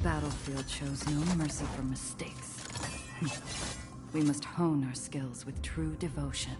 battlefield shows no mercy for mistakes. We must hone our skills with true devotion.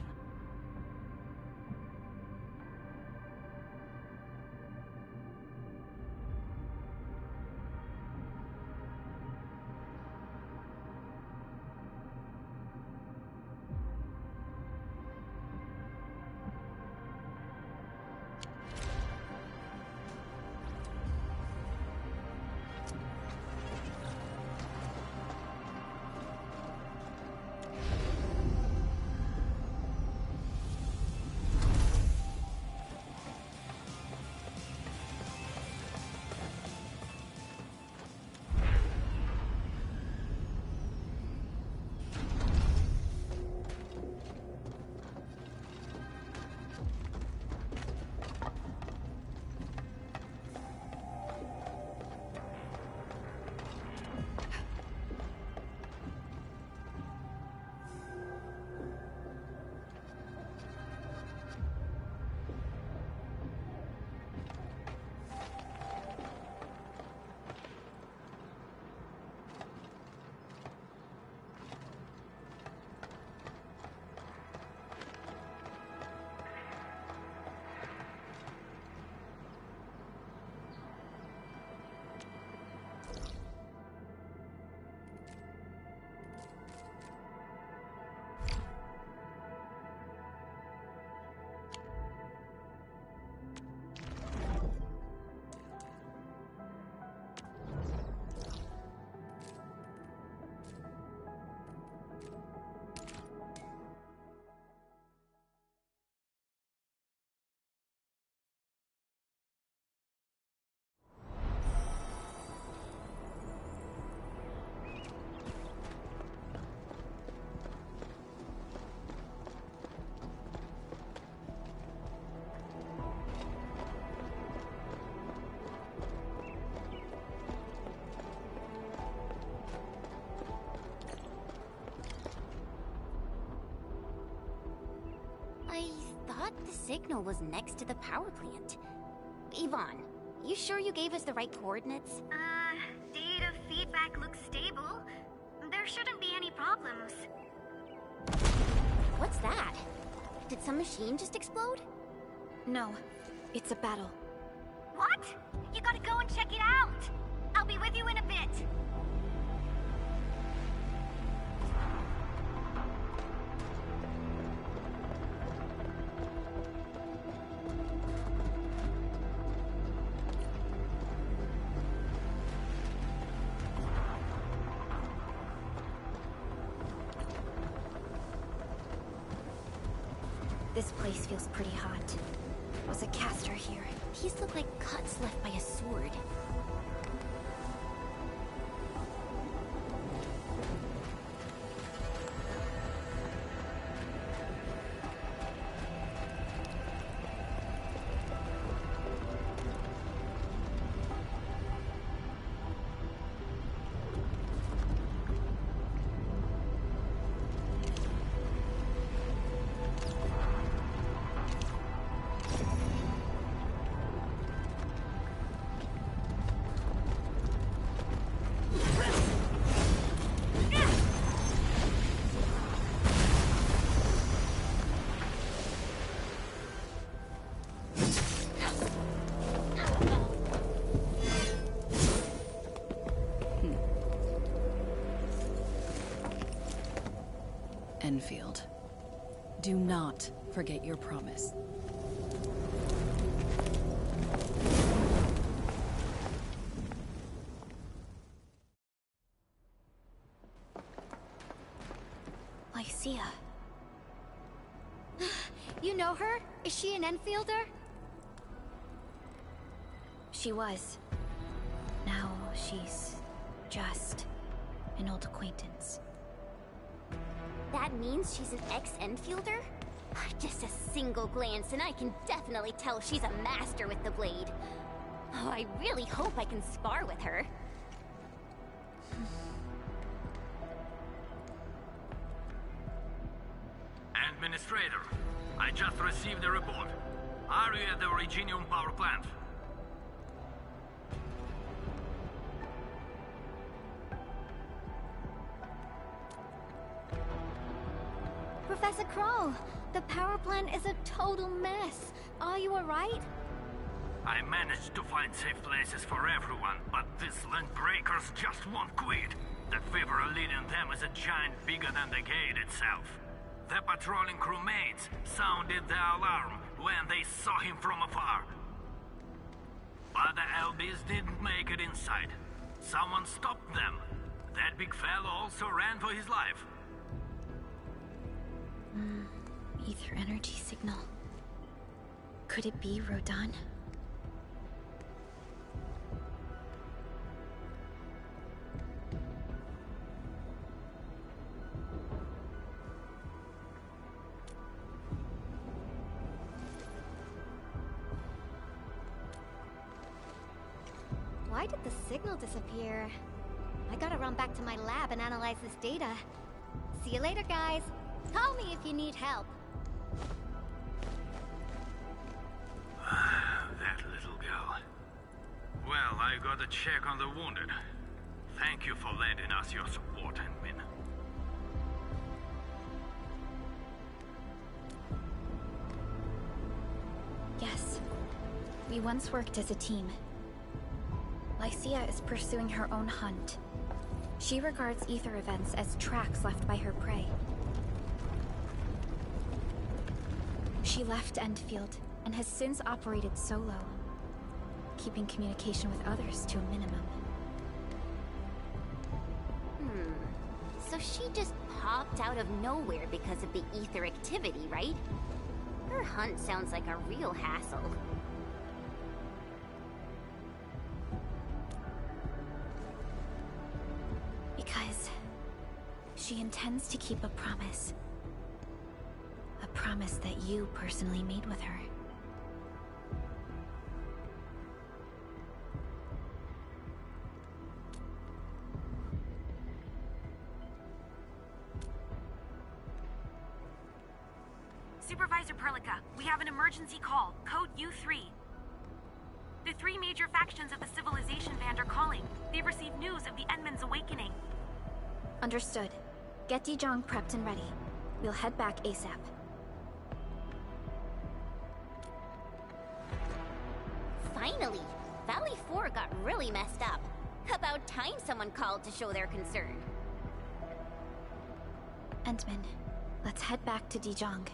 I thought the signal was next to the power plant. Yvonne, you sure you gave us the right coordinates? Data feedback looks stable. There shouldn't be any problems. What's that? Did some machine just explode? No, it's a battle. What? You gotta go and check it out! I'll be with you in a bit. This place feels pretty hot. Was a caster here? These look like cuts left by a sword. Enfield. Do not forget your promise. Lycia. You know her? Is she an Enfielder? She was. Now she's just an old acquaintance. That means she's an ex-Enfielder? Just a single glance and I can definitely tell she's a master with the blade. Oh, I really hope I can spar with her. Administrator, I just received a report. Are you at the Originium power plant? Crow, the power plant is a total mess. Are you alright? I managed to find safe places for everyone, but these link breakers just won't quit. The fever leading them is a giant bigger than the gate itself. The patrolling crewmates sounded the alarm when they saw him from afar. But the LBs didn't make it inside. Someone stopped them. That big fellow also ran for his life. Ether energy signal. Could it be Rodan? Why did the signal disappear? I gotta run back to my lab and analyze this data. See you later, guys. Call me if you need help. That little girl. Well, I gotta check on the wounded. Thank you for lending us your support, Endmin. Yes. We once worked as a team. Lycia is pursuing her own hunt. She regards ether events as tracks left by her prey. She left Endfield and has since operated solo, keeping communication with others to a minimum. So she just popped out of nowhere because of the ether activity, right? Her hunt sounds like a real hassle. Because she intends to keep a promise. A promise that you personally made with her. Supervisor Perlica, we have an emergency call, code U3. The three major factions of the Civilization Band are calling. They've received news of the Endman's awakening. Understood. Get Dijong prepped and ready. We'll head back ASAP. Finally! Valley 4 got really messed up. About time someone called to show their concern. Endman, let's head back to Dijong.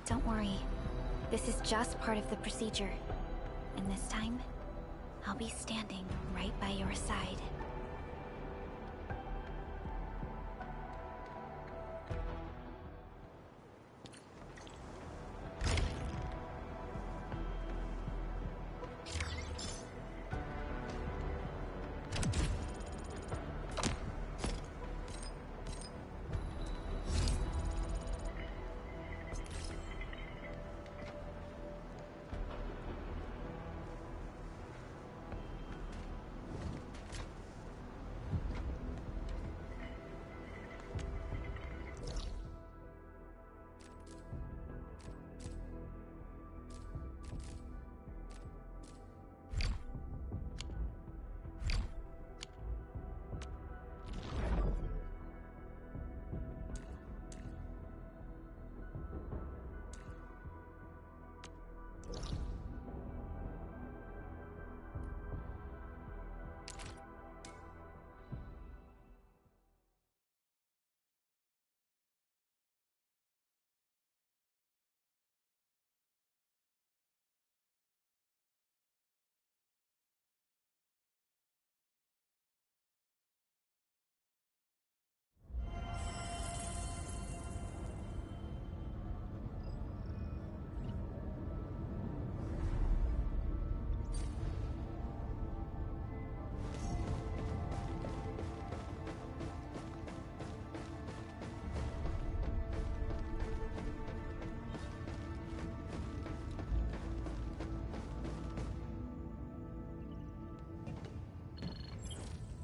Don't worry. This is just part of the procedure. And this time, I'll be standing right by your side.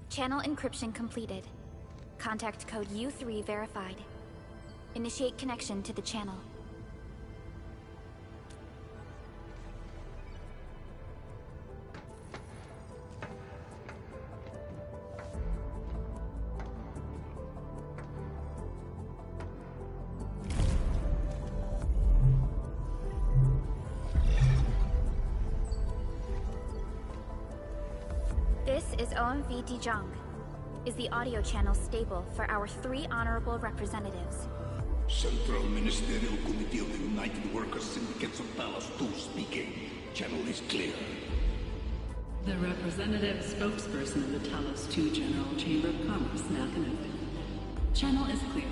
Channel encryption completed. Contact code U3 verified. Initiate connection to the channel. This is OMV Dijong. Is the audio channel stable for our 3 honorable representatives? Central Ministerial Committee of the United Workers Syndicates of Talos 2 speaking. Channel is clear. The representative spokesperson of the Talos 2 General Chamber of Commerce now connected. Channel is clear.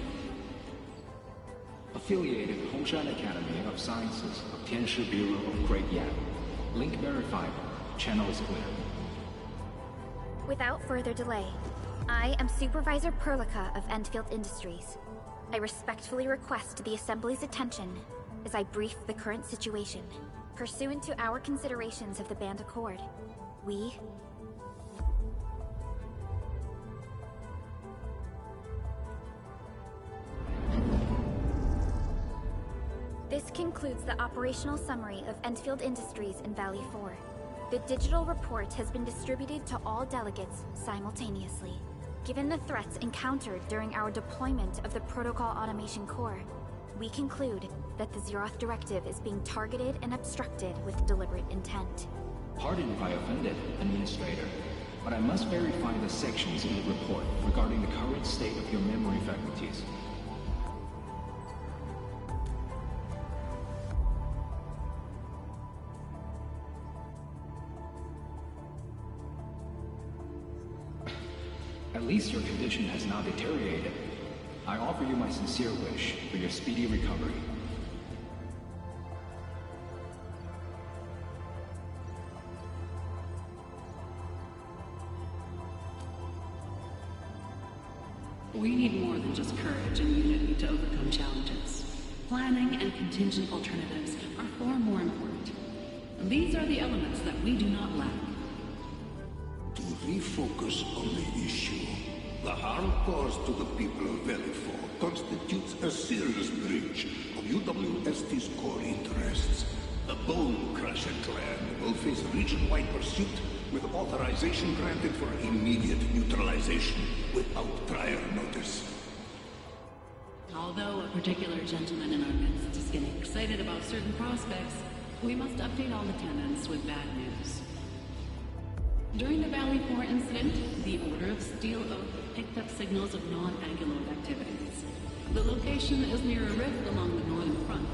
Affiliated Hongshan Academy of Sciences of Tianshi Bureau of Great Yan. Link verified. Channel is clear. Without further delay, I am Supervisor Perlica of Endfield Industries. I respectfully request the Assembly's attention as I brief the current situation. Pursuant to our considerations of the Band Accord, we... This concludes the operational summary of Endfield Industries in Valley 4. The digital report has been distributed to all delegates simultaneously. Given the threats encountered during our deployment of the Protocol Automation Core, we conclude that the Zeroth Directive is being targeted and obstructed with deliberate intent. Pardon if I offended, Administrator, but I must verify the sections in the report regarding the current state of your memory faculties. At least your condition has not deteriorated. I offer you my sincere wish for your speedy recovery. We need more than just courage and unity to overcome challenges. Planning and contingent alternatives are far more important. These are the elements that we do not lack. To refocus on the issue, the harm caused to the people of Valley 4 constitutes a serious breach of UWST's core interests. The Bone Crusher clan will face region-wide pursuit with authorization granted for immediate neutralization without prior notice. Although a particular gentleman in our midst is getting excited about certain prospects, we must update all attendants with bad news. During the Valley 4 incident, the Order of Steel Oath picked up signals of non-Anguloid activities. The location is near a rift along the northern front.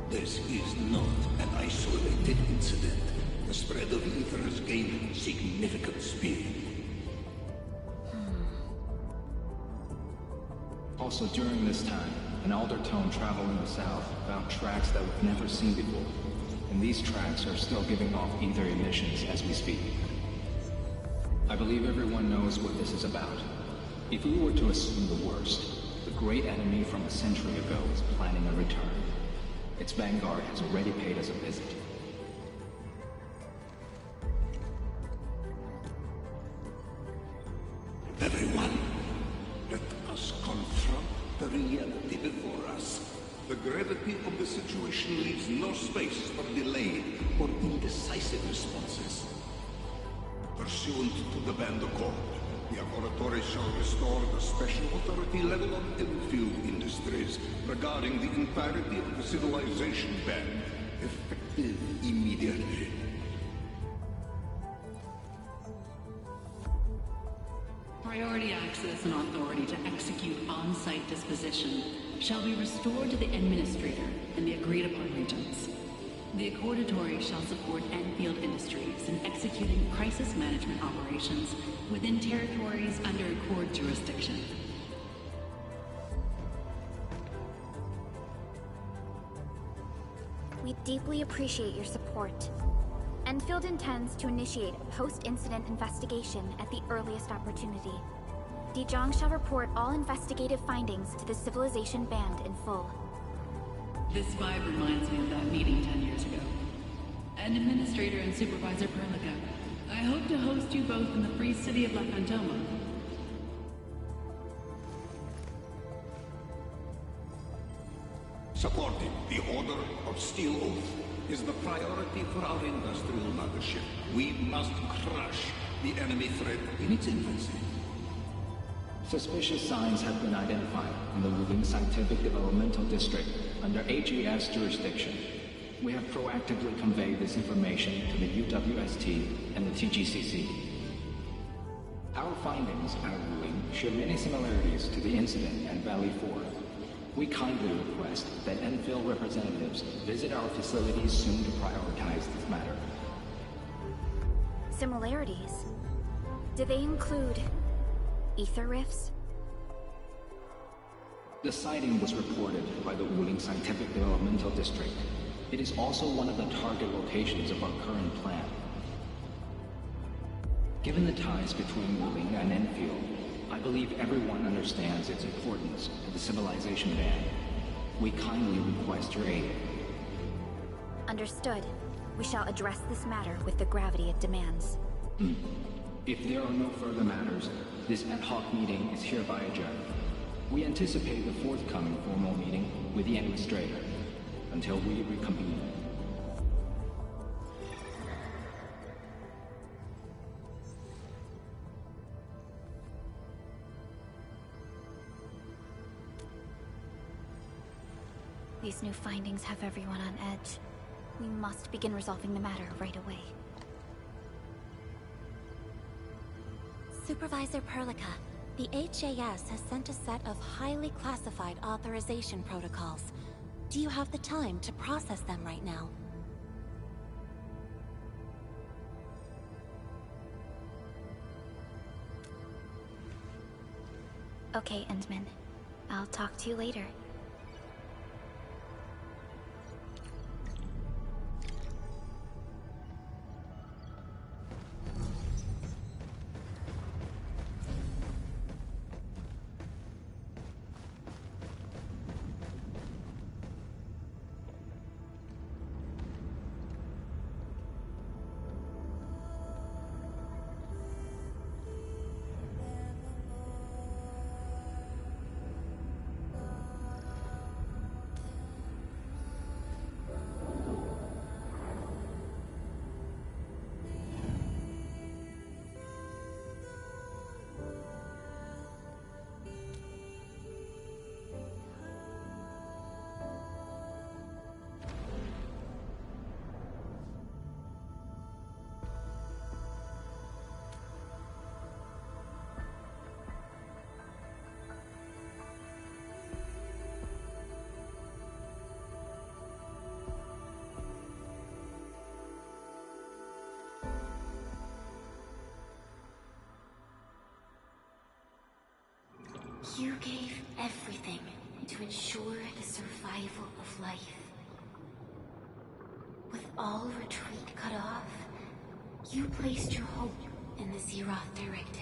This is not an isolated incident. The spread of ether has gained significant speed. Also during this time, an Aldertone traveling the south found tracks that we've never seen before. And these tracks are still giving off ether emissions as we speak. I believe everyone knows what this is about. If we were to assume the worst, the great enemy from a century ago is planning a return. Its vanguard has already paid us a visit. Everyone, let us confront the reality before us. The gravity of the situation leaves no space for delayed or indecisive responses. Pursuant to the Band Accord, the Laboratory shall restore the special authority level of Endfield Industries regarding the entirety of the civilization band, effective immediately. Priority access and authority to execute on-site disposition shall be restored to the Administrator and the agreed-upon regions. The Accordatory shall support Endfield Industries in executing crisis management operations within territories under Accord jurisdiction. We deeply appreciate your support. Endfield intends to initiate a post-incident investigation at the earliest opportunity. Dijong shall report all investigative findings to the Civilization Band in full. This vibe reminds me of that meeting 10 years ago. And Administrator and Supervisor Perlica, I hope to host you both in the free city of La Fantoma. Supporting the Order of Steel Oath is the priority for our industrial mothership. We must crush the enemy threat in its infancy. Suspicious signs have been identified in the Wuving Scientific Developmental District under AGS jurisdiction. We have proactively conveyed this information to the UWST and the TGCC. Our findings, our ruling, share many similarities to the incident at Valley 4. We kindly request that Enfield representatives visit our facilities soon to prioritize this matter. Similarities? Do they include ether rifts? The sighting was reported by the Wuling Scientific Developmental District. It is also one of the target locations of our current plan. Given the ties between Wuling and Enfield, I believe everyone understands its importance to the civilization band. We kindly request your aid. Understood. We shall address this matter with the gravity it demands. If there are no further matters, this ad hoc meeting is hereby adjourned. We anticipate the forthcoming formal meeting with the administrator until we reconvene. These new findings have everyone on edge. We must begin resolving the matter right away. Supervisor Perlica, the HAS has sent a set of highly classified authorization protocols. Do you have the time to process them right now? Okay, Endman. I'll talk to you later. You gave everything to ensure the survival of life. With all retreat cut off, you placed your hope in the Zeroth Directive.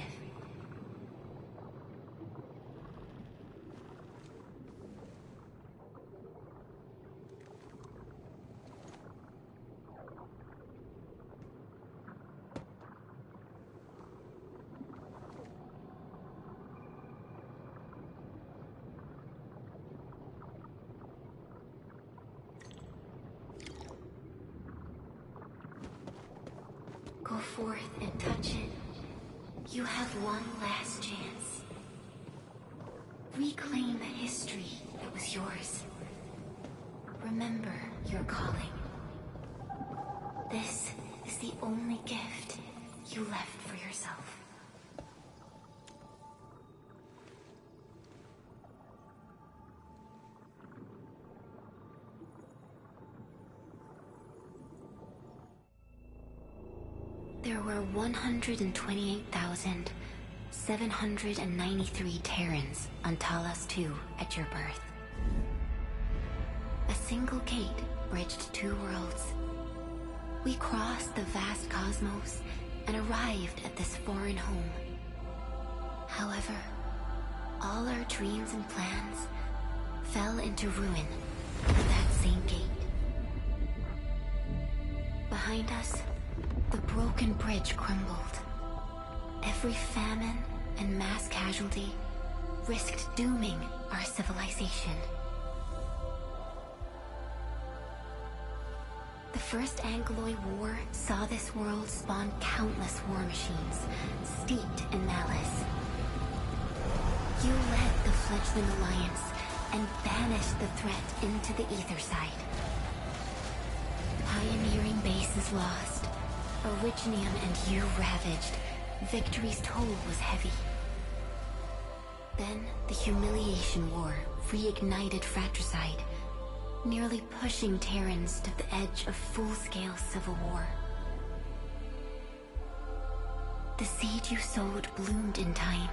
Go forth and touch it. You have one last chance. Reclaim the history that was yours. Remember your calling. This is the only gift you left for yourself. There were 128,793 Terrans on Talos 2 at your birth. A single gate bridged two worlds. We crossed the vast cosmos and arrived at this foreign home. However, all our dreams and plans fell into ruin at that same gate. Behind us, the broken bridge crumbled. Every famine and mass casualty risked dooming our civilization. The First Angloid War saw this world spawn countless war machines, steeped in malice. You led the fledgling alliance and banished the threat into the ether side. was lost, Originium and you ravaged, victory's toll was heavy. Then, the Humiliation War reignited fratricide, nearly pushing Terrans to the edge of full-scale civil war. The seed you sowed bloomed in time.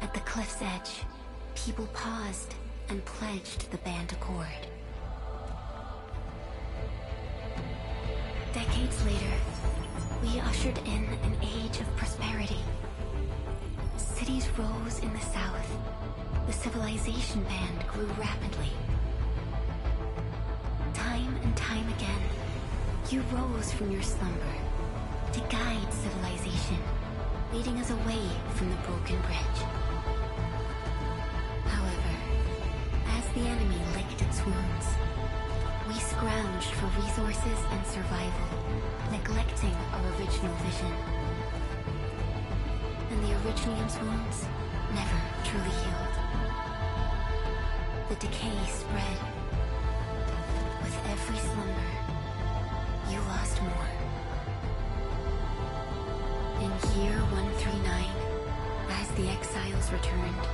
At the cliff's edge, people paused and pledged the Band Accord. Decades later, we ushered in an age of prosperity. Cities rose in the south. The civilization band grew rapidly. Time and time again, you rose from your slumber to guide civilization, leading us away from the broken bridge. However, as the enemy licked its wounds, we scrounged for resources and survival, neglecting our original vision. And the Originium's wounds never truly healed. The decay spread. With every slumber, you lost more. In year 139, as the exiles returned,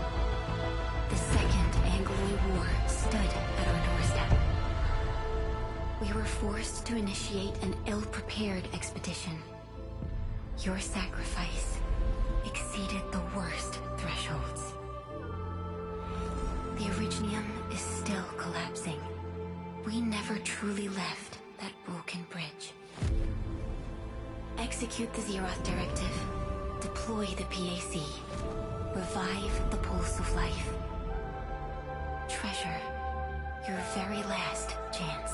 the Second Anglo War stood at our doorstep. We were forced to initiate an ill-prepared expedition. Your sacrifice exceeded the worst thresholds. The Originium is still collapsing. We never truly left that broken bridge. Execute the Zeroth Directive. Deploy the PAC. Revive the Pulse of Life. Treasure your very last chance.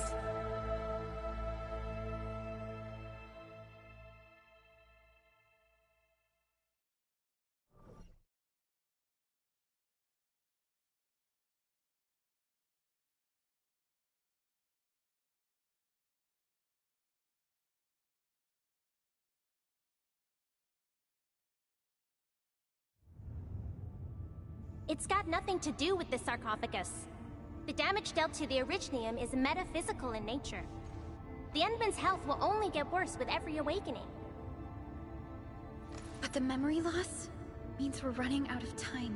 It's got nothing to do with the sarcophagus. The damage dealt to the Originium is metaphysical in nature. The Endman's health will only get worse with every awakening. But the memory loss means we're running out of time.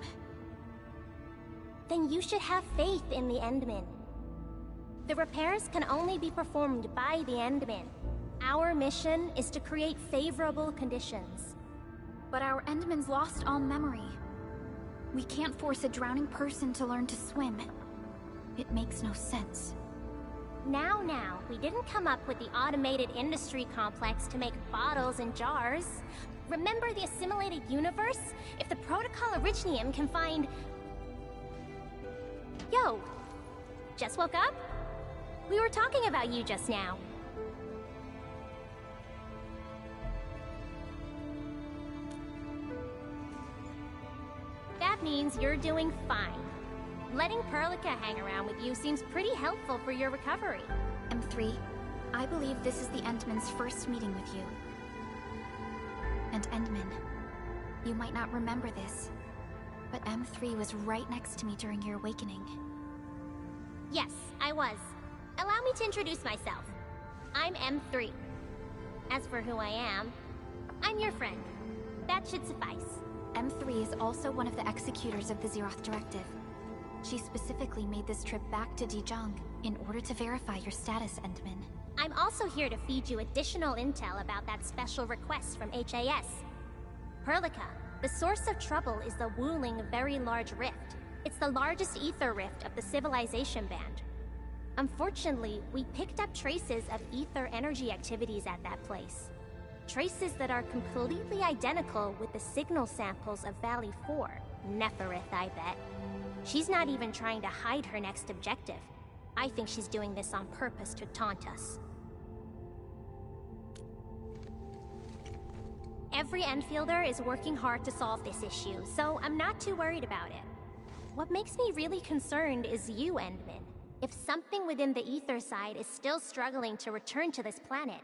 Then you should have faith in the Endman. The repairs can only be performed by the Endman. Our mission is to create favorable conditions. But our Endman's lost all memory. We can't force a drowning person to learn to swim. It makes no sense. Now, we didn't come up with the automated industry complex to make bottles and jars. Remember the assimilated universe? If the Protocol Originium can find... Yo, just woke up? We were talking about you just now. That means you're doing fine. Letting Perlica hang around with you seems pretty helpful for your recovery. M3, I believe this is the Endman's first meeting with you. And Endman, you might not remember this, but M3 was right next to me during your awakening. Yes, I was. Allow me to introduce myself. I'm M3. As for who I am, I'm your friend. That should suffice. M3 is also one of the executors of the Zeroth Directive. She specifically made this trip back to Dijong in order to verify your status, Endman. I'm also here to feed you additional intel about that special request from HAS. Perlica, the source of trouble is the Wuling Very Large Rift. It's the largest ether rift of the Civilization Band. Unfortunately, we picked up traces of ether energy activities at that place. Traces that are completely identical with the signal samples of Valley 4. Neferith, I bet. She's not even trying to hide her next objective. I think she's doing this on purpose to taunt us. Every Enfielder is working hard to solve this issue, so I'm not too worried about it. What makes me really concerned is you, Endman. If something within the ether side is still struggling to return to this planet,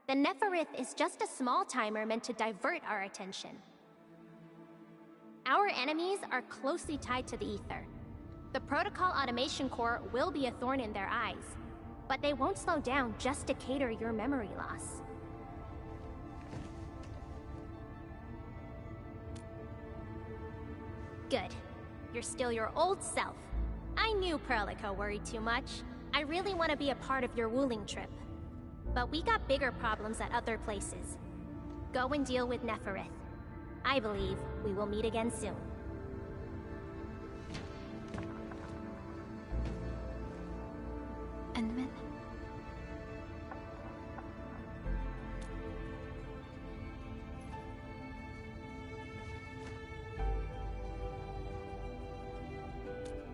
the Neferith is just a small timer meant to divert our attention. Our enemies are closely tied to the ether. The Protocol Automation Core will be a thorn in their eyes. but they won't slow down just to cater your memory loss. Good. You're still your old self. I knew Perlica worried too much. I really want to be a part of your Wuling trip. But we got bigger problems at other places. Go and deal with Neferith. I believe we will meet again soon. Endman?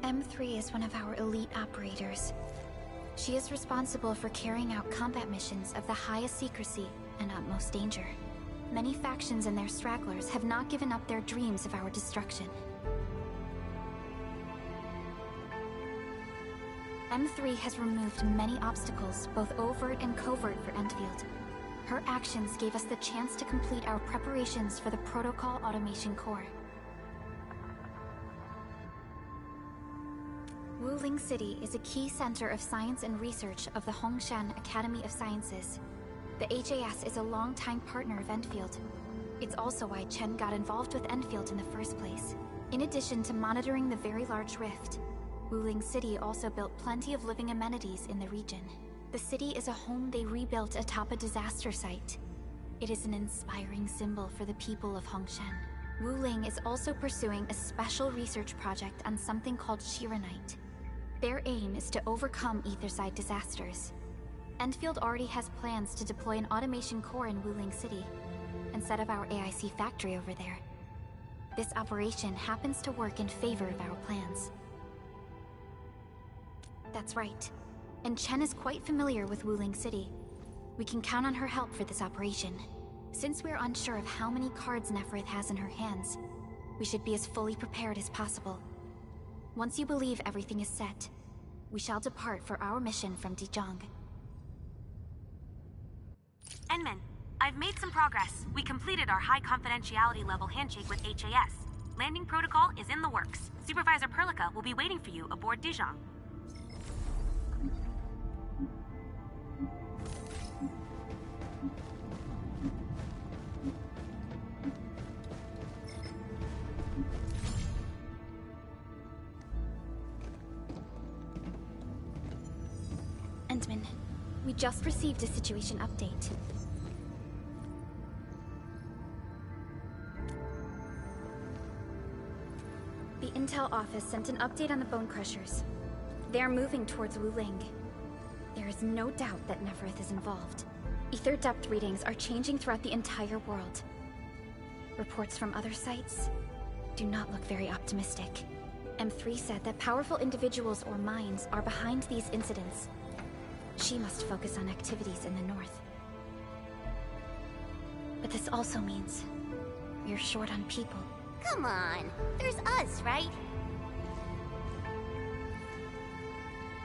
M3 is one of our elite operators. She is responsible for carrying out combat missions of the highest secrecy and utmost danger. Many factions and their stragglers have not given up their dreams of our destruction. M3 has removed many obstacles, both overt and covert, for Endfield. Her actions gave us the chance to complete our preparations for the Protocol Automation Core. Wuling City is a key center of science and research of the Hongshan Academy of Sciences. The HAS is a longtime partner of Endfield. It's also why Chen got involved with Endfield in the first place. In addition to monitoring the very large rift, Wuling City also built plenty of living amenities in the region. The city is a home they rebuilt atop a disaster site. It is an inspiring symbol for the people of Hongshan. Wuling is also pursuing a special research project on something called Shiranite. Their aim is to overcome Etherside disasters. Endfield already has plans to deploy an automation core in Wuling City and set up our AIC factory over there. This operation happens to work in favor of our plans. That's right. And Chen is quite familiar with Wuling City. We can count on her help for this operation. Since we're unsure of how many cards Neferith has in her hands, we should be as fully prepared as possible. Once you believe everything is set, we shall depart for our mission from Dijong. Enman, I've made some progress. We completed our high confidentiality level handshake with HAS. Landing protocol is in the works. Supervisor Perlica will be waiting for you aboard Dijong. Endman, we just received a situation update. The Intel office sent an update on the Bone Crushers. They are moving towards Wuling. There is no doubt that Neferith is involved. Ether depth readings are changing throughout the entire world. Reports from other sites do not look very optimistic. M3 said that powerful individuals or minds are behind these incidents. She must focus on activities in the north. But this also means we're short on people. Come on, there's us, right?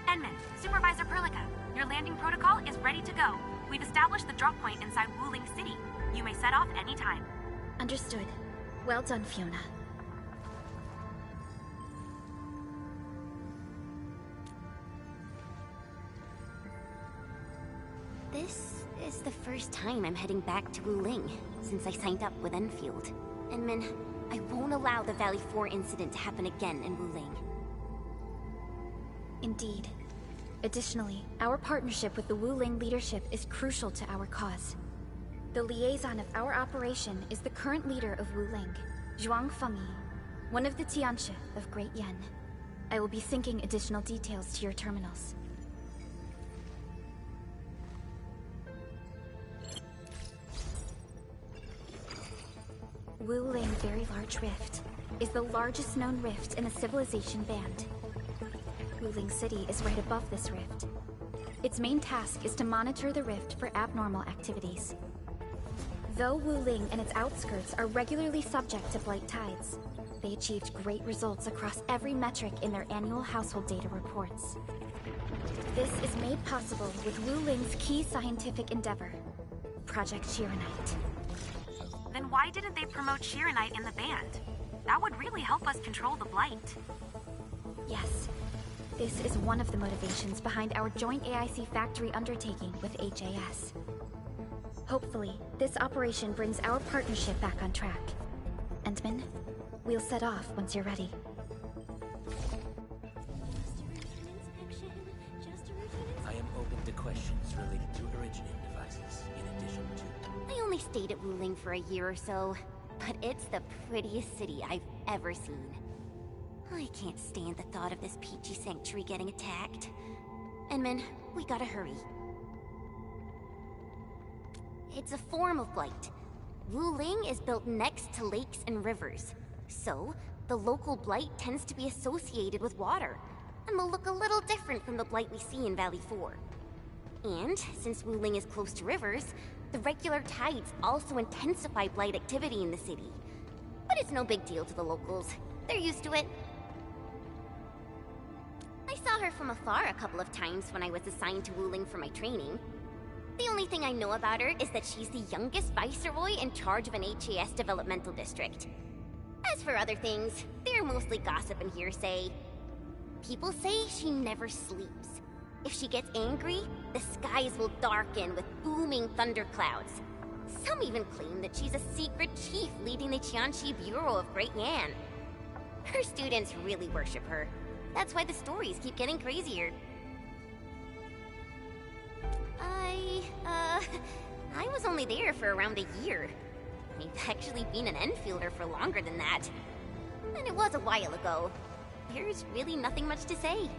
Enman, Supervisor Perlica, your landing protocol is ready to go. We've established the drop point inside Wuling City. You may set off anytime. Understood. Well done, Fiona. This is the first time I'm heading back to Wuling since I signed up with Enfield. Enman, I won't allow the Valley 4 incident to happen again in Wuling. Indeed. Additionally, our partnership with the Wuling leadership is crucial to our cause. The liaison of our operation is the current leader of Wuling, Zhuang Fengyi, one of the Tianxia of Great Yen. I will be syncing additional details to your terminals. Wuling Very Large Rift is the largest known rift in the Civilization Band. Wuling City is right above this rift. Its main task is to monitor the rift for abnormal activities. Though Wuling and its outskirts are regularly subject to blight tides, they achieved great results across every metric in their annual household data reports. This is made possible with Wuling's key scientific endeavor, Project Shiranite. Then why didn't they promote Shiranite in the band? That would really help us control the blight. Yes. This is one of the motivations behind our joint AIC factory undertaking with HAS. Hopefully, this operation brings our partnership back on track. Entman, we'll set off once you're ready. I am open to questions related to originating devices, in addition to... I only stayed at Wuling for a year or so, but it's the prettiest city I've ever seen. I can't stand the thought of this peachy sanctuary getting attacked. Enman, we gotta hurry. It's a form of blight. Wuling is built next to lakes and rivers. So, the local blight tends to be associated with water, and will look a little different from the blight we see in Valley 4. And, since Wuling is close to rivers, the regular tides also intensify blight activity in the city. But it's no big deal to the locals. They're used to it. I saw her from afar a couple of times when I was assigned to Wuling for my training. The only thing I know about her is that she's the youngest viceroy in charge of an HAS developmental district. As for other things, they're mostly gossip and hearsay. People say she never sleeps. If she gets angry, the skies will darken with booming thunderclouds. Some even claim that she's a secret chief leading the Qianxi Bureau of Great Yan. Her students really worship her. That's why the stories keep getting crazier. I was only there for around a year. I've actually been an Enfielder for longer than that. And it was a while ago. There's really nothing much to say.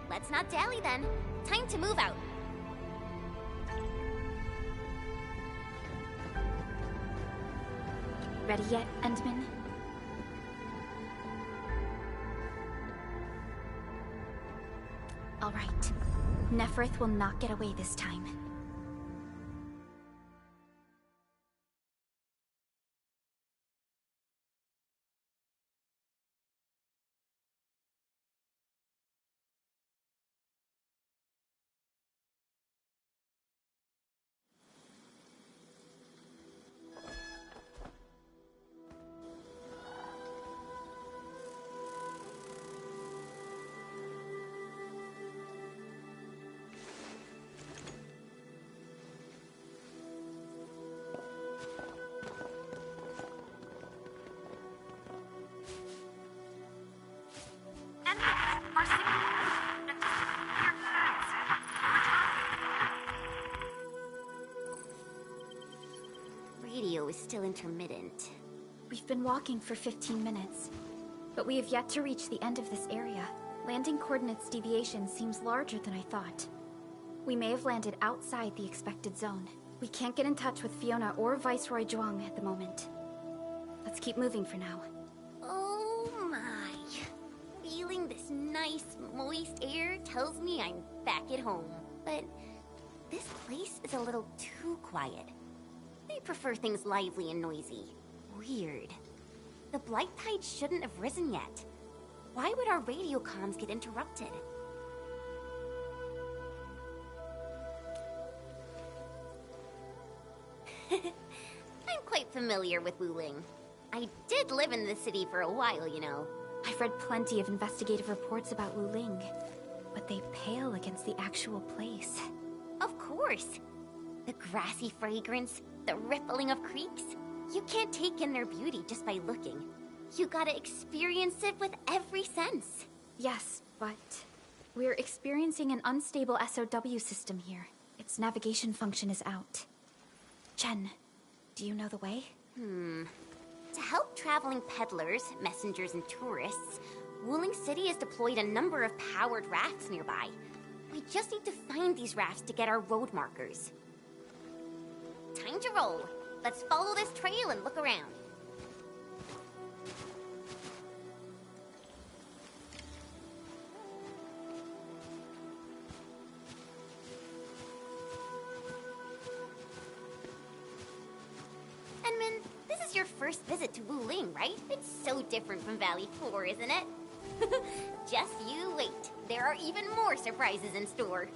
Let's not dally then. Time to move out. Ready yet, Entman? All right. Neferth will not get away this time. Radio is still intermittent. We've been walking for 15 minutes, but we have yet to reach the end of this area. Landing coordinates deviation seems larger than I thought. We may have landed outside the expected zone. We can't get in touch with Fiona or Viceroy Zhuang at the moment. Let's keep moving for now. Oh my. Feeling this nice, moist air tells me I'm back at home. But this place is a little too quiet. I prefer things lively and noisy. Weird. The blight tide shouldn't have risen yet. Why would our radio comms get interrupted? I'm quite familiar with Wuling. I did live in the city for a while, you know. I've read plenty of investigative reports about Wuling, but they pale against the actual place. Of course. The grassy fragrance, the rippling of creeks. You can't take in their beauty just by looking. You gotta experience it with every sense. Yes, but we're experiencing an unstable SOW system here. Its navigation function is out. Chen, do you know the way? To help traveling peddlers, messengers, and tourists, Wuling City has deployed a number of powered rafts nearby. We just need to find these rafts to get our road markers. Time to roll. Let's follow this trail and look around. Enman, this is your first visit to Wuling, right? It's so different from Valley 4, isn't it? Just you wait. There are even more surprises in store.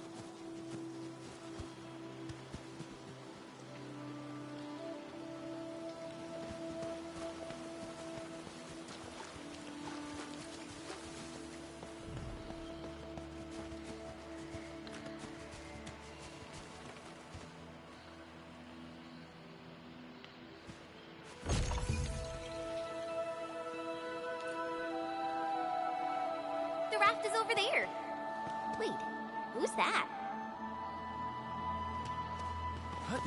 raft is over there. Wait, who's that? What?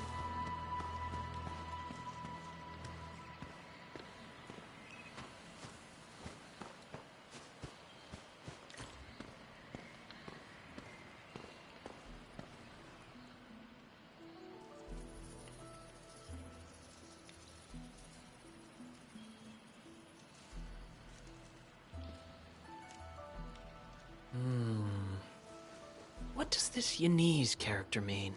What does this Yanese character mean?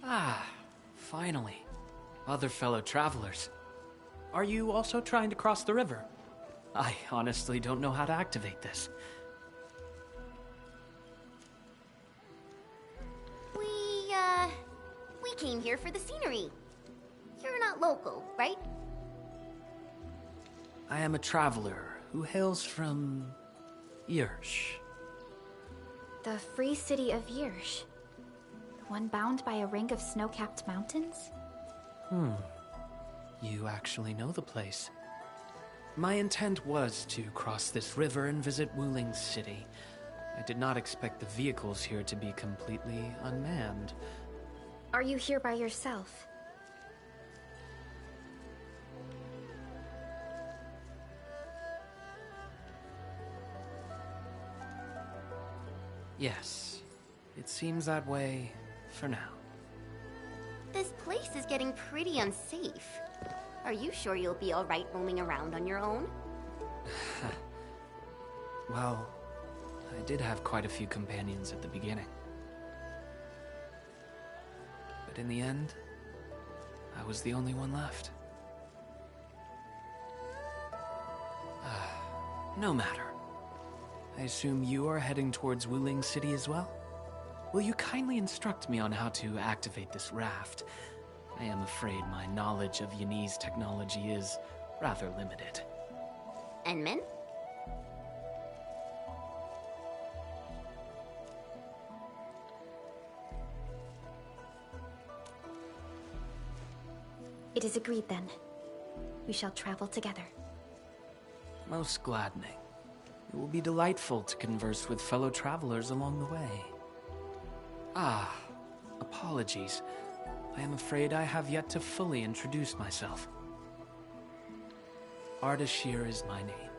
Ah, finally. Other fellow travelers. Are you also trying to cross the river? I honestly don't know how to activate this. We came here for the scenery. You're not local, right? I am a traveler who hails from Yirsh. The free city of Yirsh. The one bound by a ring of snow-capped mountains? You actually know the place. My intent was to cross this river and visit Wuling City. I did not expect the vehicles here to be completely unmanned. Are you here by yourself? Yes, it seems that way for now. This place is getting pretty unsafe. Are you sure you'll be alright roaming around on your own? Well, I did have quite a few companions at the beginning. But in the end, I was the only one left. No matter. I assume you are heading towards Wuling City as well? Will you kindly instruct me on how to activate this raft? I am afraid my knowledge of Yanese technology is rather limited. Enman? It is agreed then. We shall travel together. Most gladdening. It will be delightful to converse with fellow travelers along the way. Ah, apologies. I am afraid I have yet to fully introduce myself. Ardashir is my name.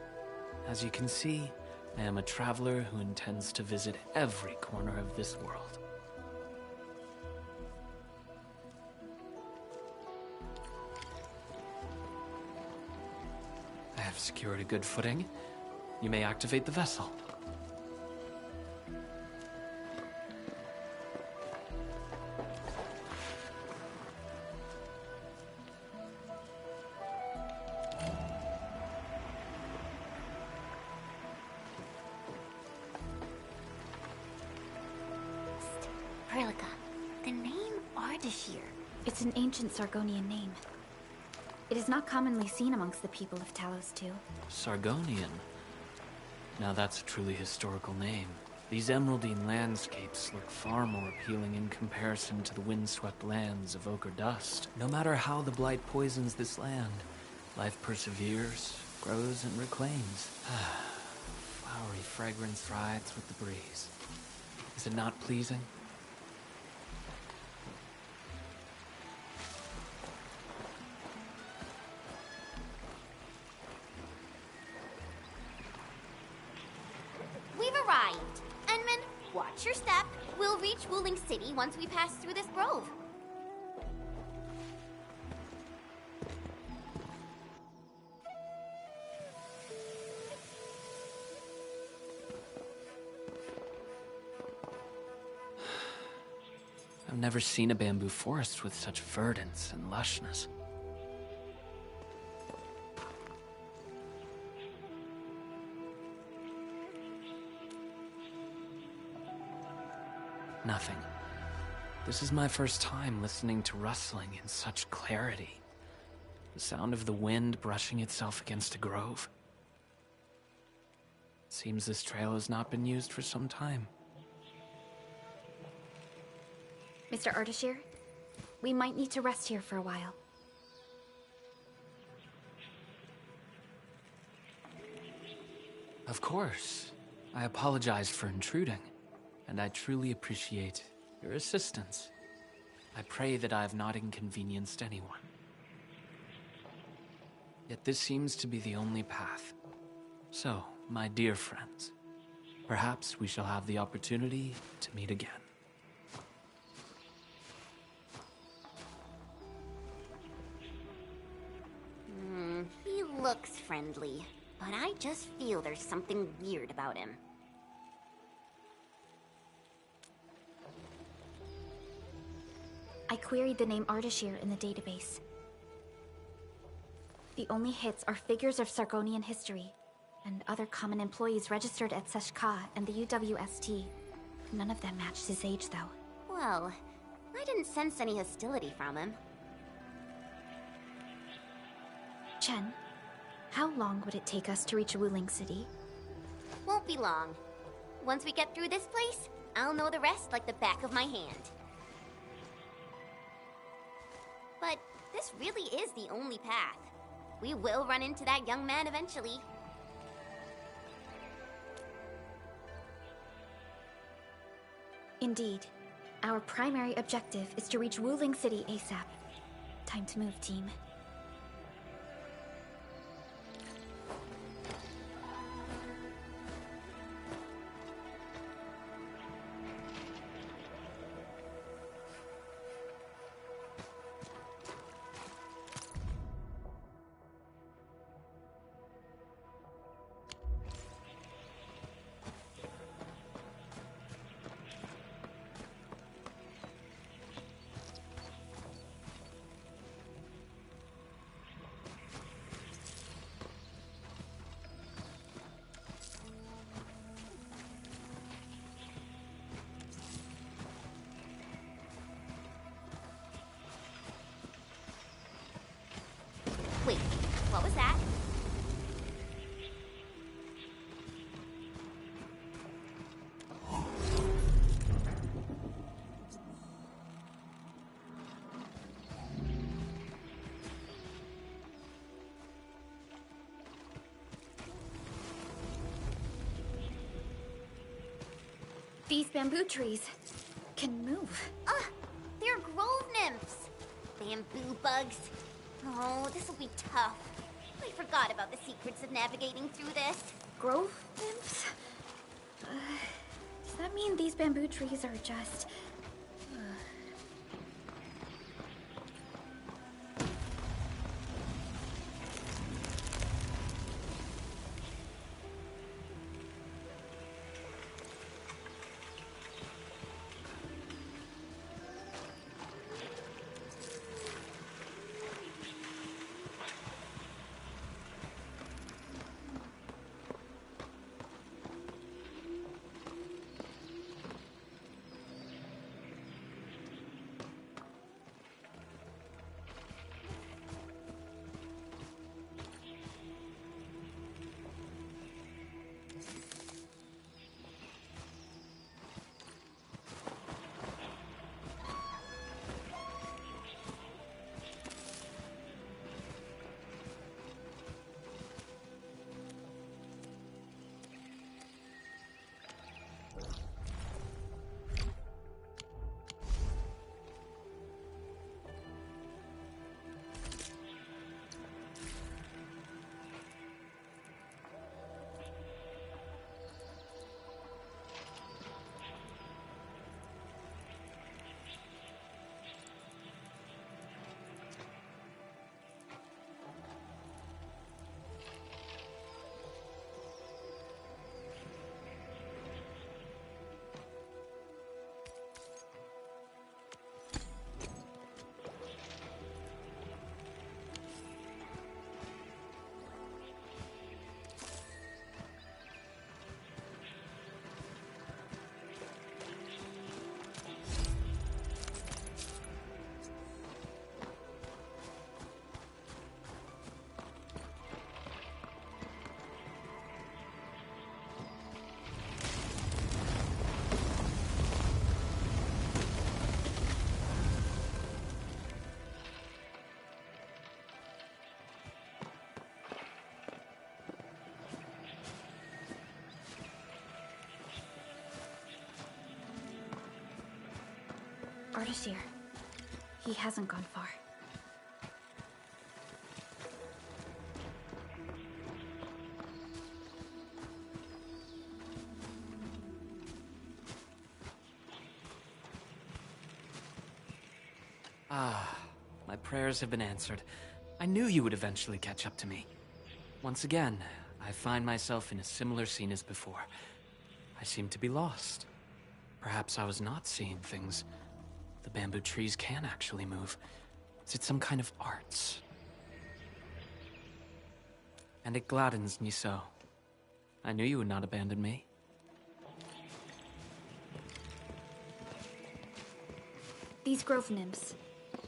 As you can see, I am a traveler who intends to visit every corner of this world. I have secured a good footing. You may activate the vessel. Perlica, the name Ardashir. It's an ancient Sargonian name. It is not commonly seen amongst the people of Talos II. Sargonian. Now that's a truly historical name. These emeraldine landscapes look far more appealing in comparison to the windswept lands of ochre dust. No matter how the blight poisons this land, life perseveres, grows, and reclaims. Flowery fragrance rides with the breeze. Is it not pleasing? We've arrived. Enman, watch your step. We'll reach Wuling City once we pass through this grove. I've never seen a bamboo forest with such verdance and lushness. Nothing. This is my first time listening to rustling in such clarity. The sound of the wind brushing itself against a grove. It seems this trail has not been used for some time. Mr. Ardashir, we might need to rest here for a while. Of course. I apologize for intruding, and I truly appreciate your assistance. I pray that I have not inconvenienced anyone. Yet this seems to be the only path. So, my dear friends, perhaps we shall have the opportunity to meet again. He looks friendly, but I just feel there's something weird about him. I queried the name Ardashir in the database. The only hits are figures of Sargonian history, and other common employees registered at Seshka and the UWST. None of them matched his age, though. Well, I didn't sense any hostility from him. Chen, how long would it take us to reach Wuling City? Won't be long. Once we get through this place, I'll know the rest like the back of my hand. But this really is the only path. We will run into that young man eventually. Indeed. Our primary objective is to reach Wuling City ASAP. Time to move, team. Wait, what was that? These bamboo trees can move. They're grove nymphs! Bamboo bugs. Oh, this will be tough. I forgot about the secrets of navigating through this. Grove nymphs? Does that mean these bamboo trees are just... Ardashir. He hasn't gone far. Ah, my prayers have been answered. I knew you would eventually catch up to me. Once again, I find myself in a similar scene as before. I seem to be lost. Perhaps I was not seeing things. The bamboo trees can actually move. Is it some kind of arts? And it gladdens me so. I knew you would not abandon me. These grove nymphs.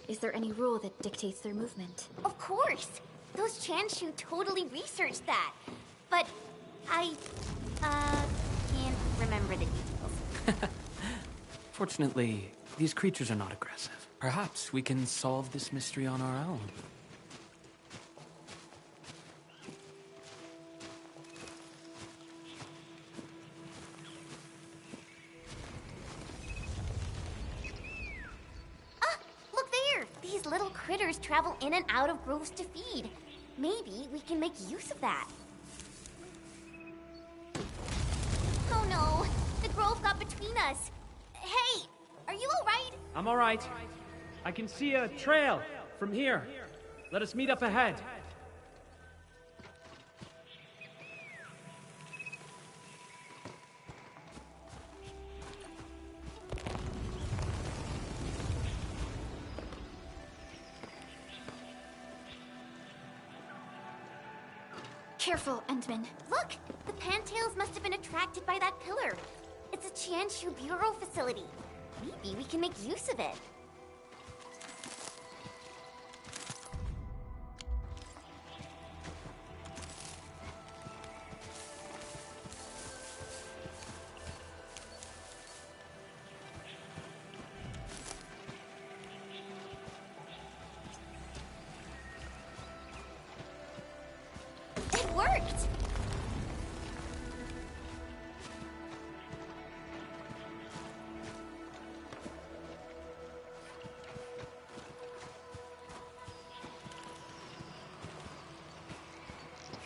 Is there any rule that dictates their movement? Of course! Those Chanshu totally researched that. But I, can't remember the details. Fortunately, these creatures are not aggressive. Perhaps we can solve this mystery on our own. Look there! These little critters travel in and out of groves to feed. Maybe we can make use of that. Oh no! The grove got between us. Hey! Are you alright? I'm alright. I can see a trail from here. Let us meet up ahead. Careful, Endman. Look! The Pantails must have been attracted by that pillar. It's a Chanshu Bureau facility. Maybe we can make use of it. It worked!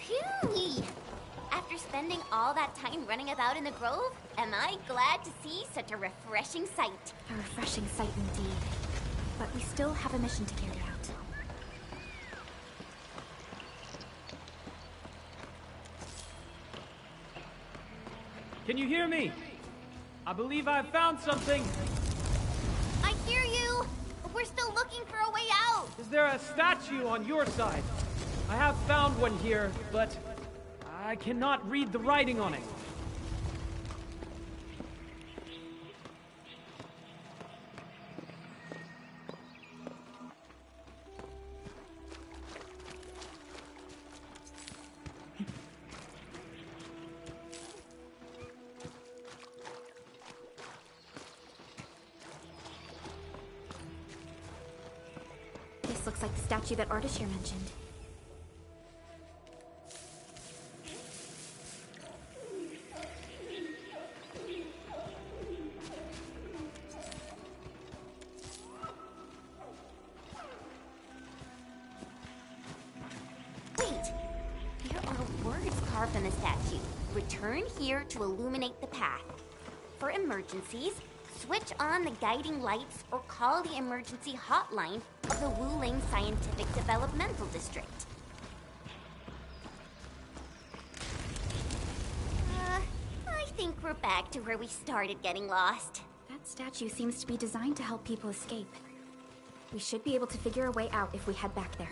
Phew! After spending all that time running about in the grove, am I glad to see such a refreshing sight. A refreshing sight indeed. But we still have a mission to carry out. Can you hear me? I believe I've found something. I hear you! But we're still looking for a way out! Is there a statue on your side? I have found one here, but I cannot read the writing on it. This looks like the statue that Ardashir mentioned. Wait! There are words carved on the statue. Return here to illuminate the path. For emergencies, switch on the guiding lights or call the emergency hotline of the Wuling Scientific Developmental District. I think we're back to where we started getting lost. That statue seems to be designed to help people escape. We should be able to figure a way out if we head back there.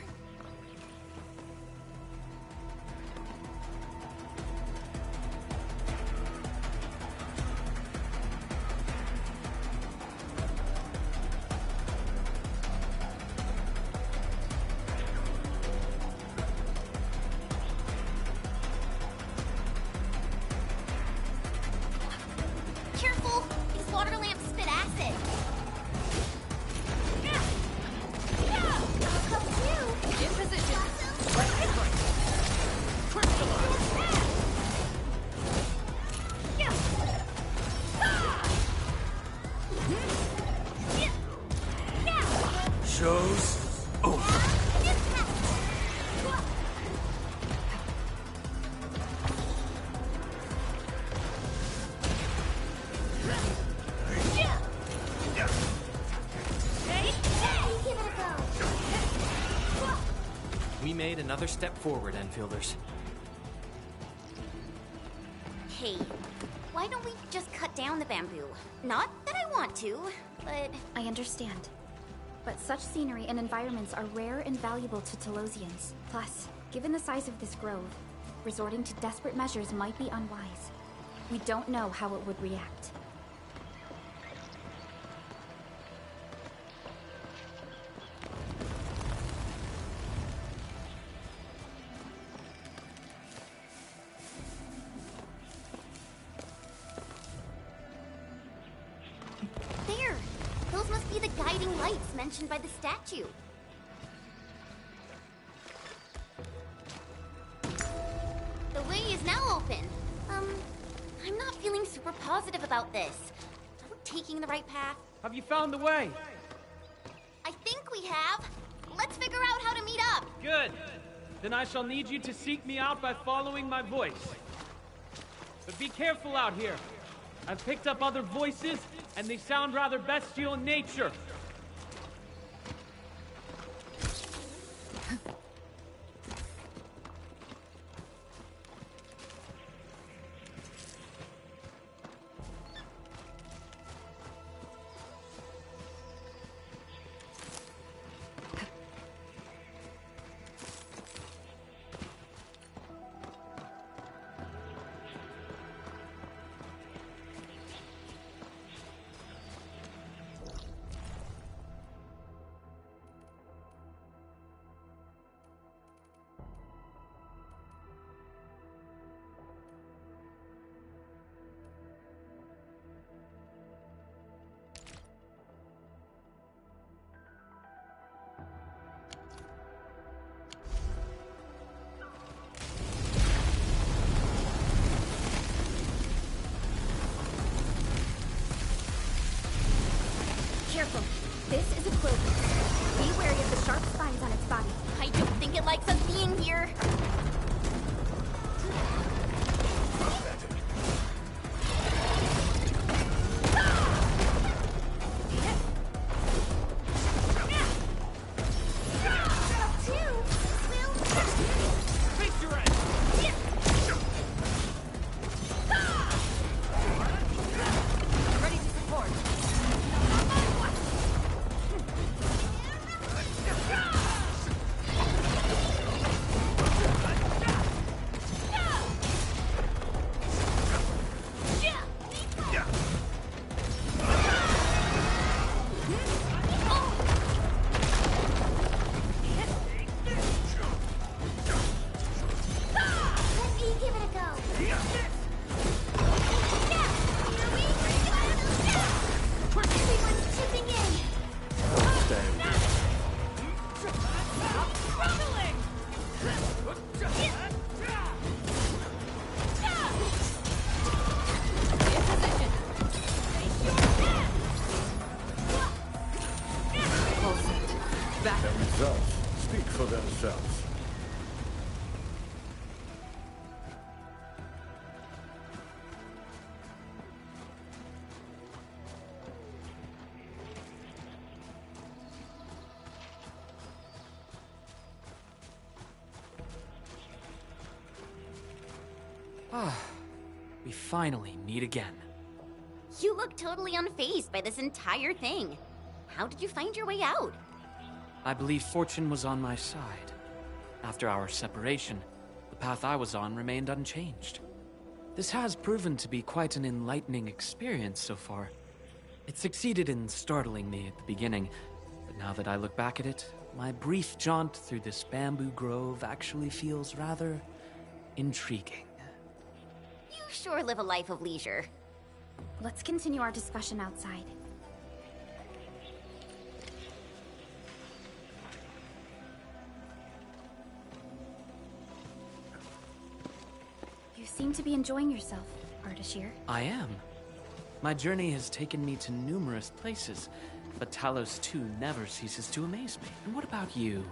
Careful! These water lamps spit acid! I'll come too! We made another step forward, Enfielders. Hey, why don't we just cut down the bamboo? Not that I want to, but... I understand. But such scenery and environments are rare and valuable to Telosians. Plus, given the size of this grove, resorting to desperate measures might be unwise. We don't know how it would react. There! Those must be the guiding lights mentioned by the statue. The way is now open. I'm not feeling super positive about this. Are we taking the right path? Have you found the way? I think we have. Let's figure out how to meet up. Good. Then I shall need you to seek me out by following my voice. But be careful out here. I've picked up other voices, and they sound rather bestial in nature. Careful. This is a clover. Be wary of the sharp spines on its body. I don't think it likes us being here. Speak for themselves. We finally meet again. You look totally unfazed by this entire thing. How did you find your way out? I believe fortune was on my side. After our separation, the path I was on remained unchanged. This has proven to be quite an enlightening experience so far. It succeeded in startling me at the beginning, but now that I look back at it, my brief jaunt through this bamboo grove actually feels rather intriguing. You sure live a life of leisure. Let's continue our discussion outside. You seem to be enjoying yourself, Ardashir. I am. My journey has taken me to numerous places, But Talos 2 never ceases to amaze me. And what about you?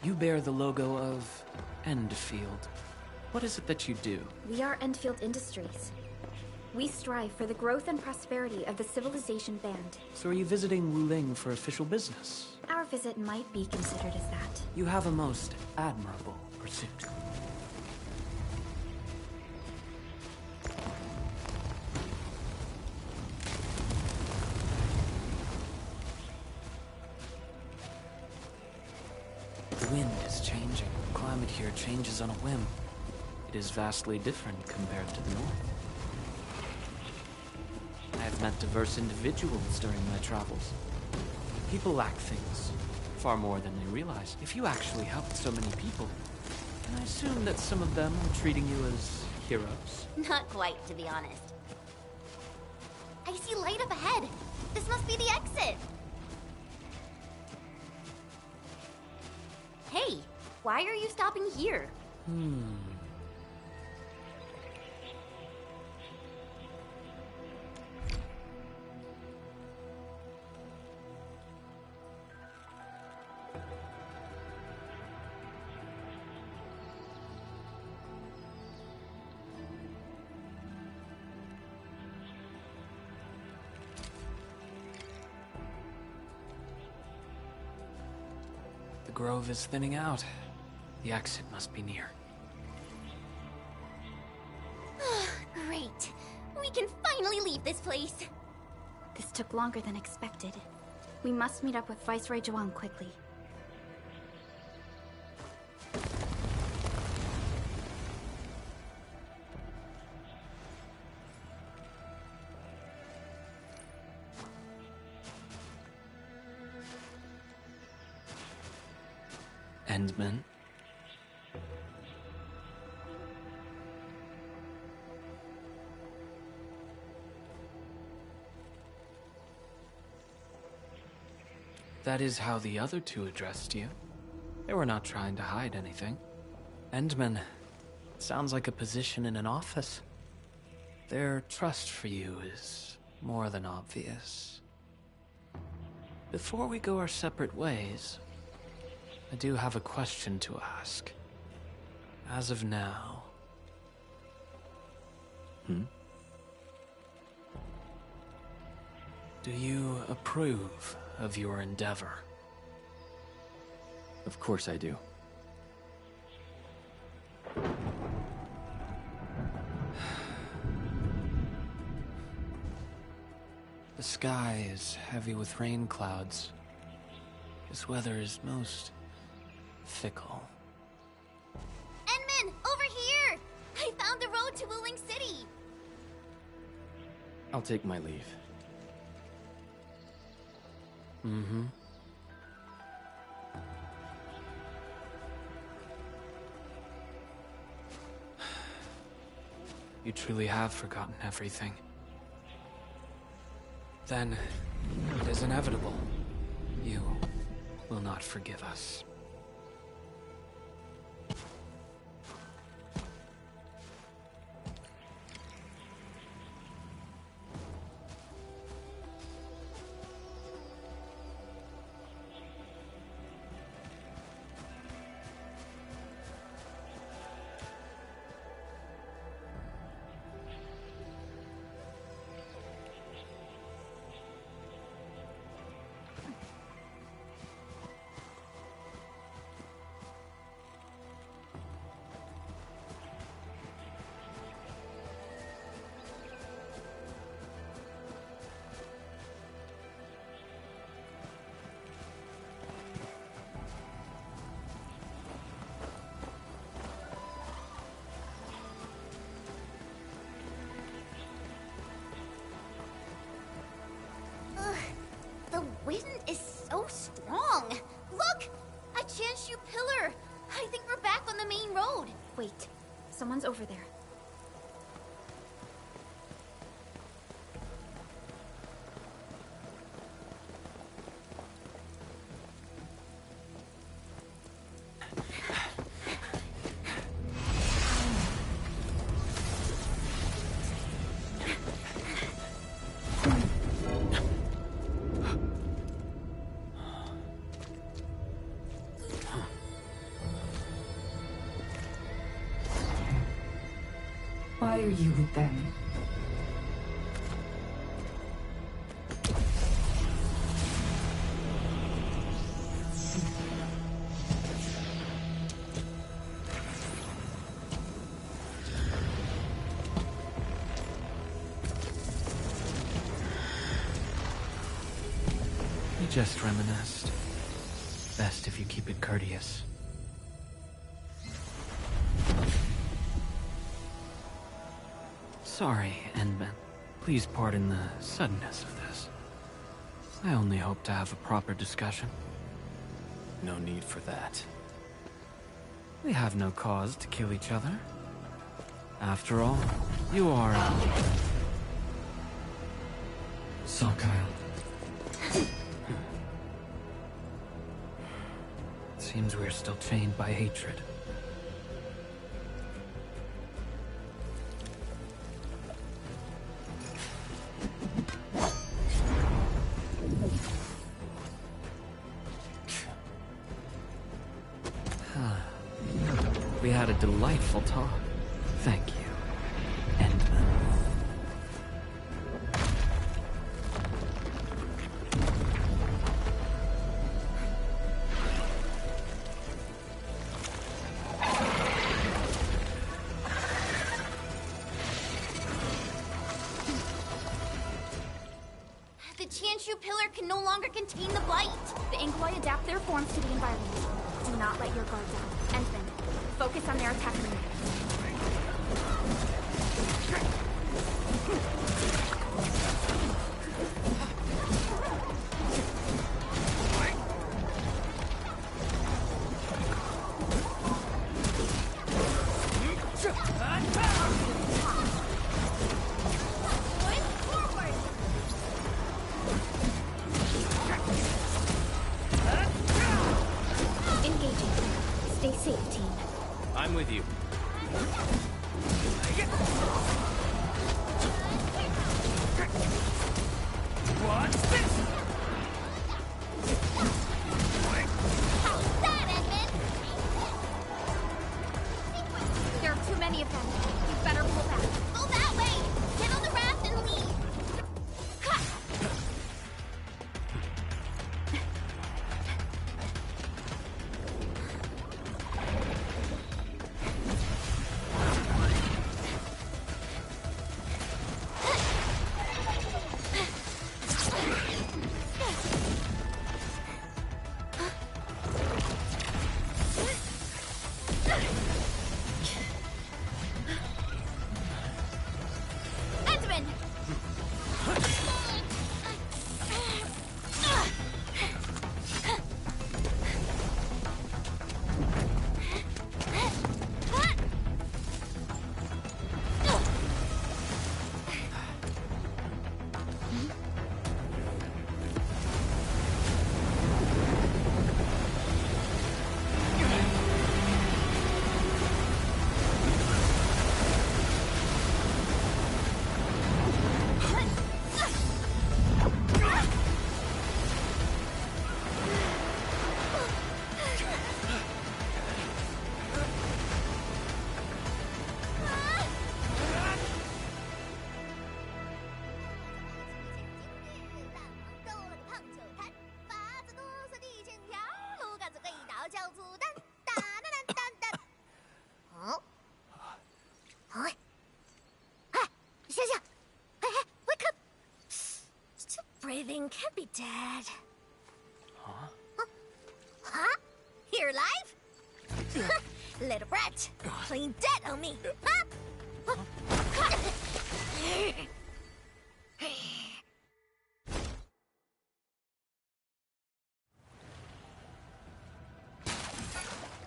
You bear the logo of Endfield. What is it that you do? We are Endfield Industries. We strive for the growth and prosperity of the Civilization Band. So are you visiting Wuling for official business? Our visit might be considered as that. You have a most admirable pursuit. The wind is changing. The climate here changes on a whim. It is vastly different compared to the north. I have met diverse individuals during my travels. People lack things, far more than they realize. If you actually helped so many people, can I assume that some of them are treating you as heroes? Not quite, to be honest. I see light up ahead. This must be the exit. Hey, why are you stopping here? The grove is thinning out. The exit must be near. Great. We can finally leave this place. This took longer than expected. We must meet up with Viceroy Zhuang quickly. Endman? That is how the other two addressed you. They were not trying to hide anything. Endman sounds like a position in an office. Their trust for you is more than obvious. Before we go our separate ways, I do have a question to ask. As of now... Do you approve of your endeavor? Of course I do. The sky is heavy with rain clouds. This weather is most fickle. Enman, over here! I found the road to Wuling City! I'll take my leave. You truly have forgotten everything. Then, it is inevitable. You will not forgive us. The wind is so strong. Look! A Chanshu pillar. I think we're back on the main road. Wait, someone's over there. Why are you with them? You just reminisced. Best if you keep it courteous. Sorry, Endman. Please pardon the suddenness of this. I only hope to have a proper discussion. No need for that. We have no cause to kill each other. After all, you are... Saw Kyle. Seems we're still chained by hatred. We had a delightful talk. Thank you, Endman. The Tianshu pillar can no longer contain the blight. The Ingloi adapt their forms to the environment. Do not let your guard down. Endman, focus on their attack unit. I'm with you. Watch this! How's that, Edmund? There are too many of them. You better pull back. Go that way! Get on the raft and leave! Breathing can't be dead. Huh? Huh? You're alive? Little brat, plain dead on me. Huh?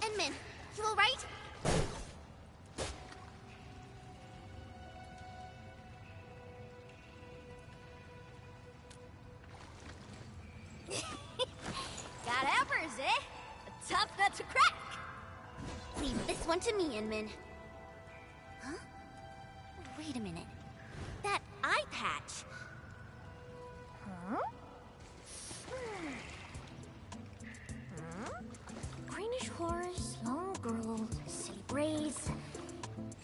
Endman, you alright? Got helpers, eh? A tough nut to crack. Leave this one to me, Inman. Huh? Wait a minute. That eye patch. Huh? Greenish horse, long girl, city braids,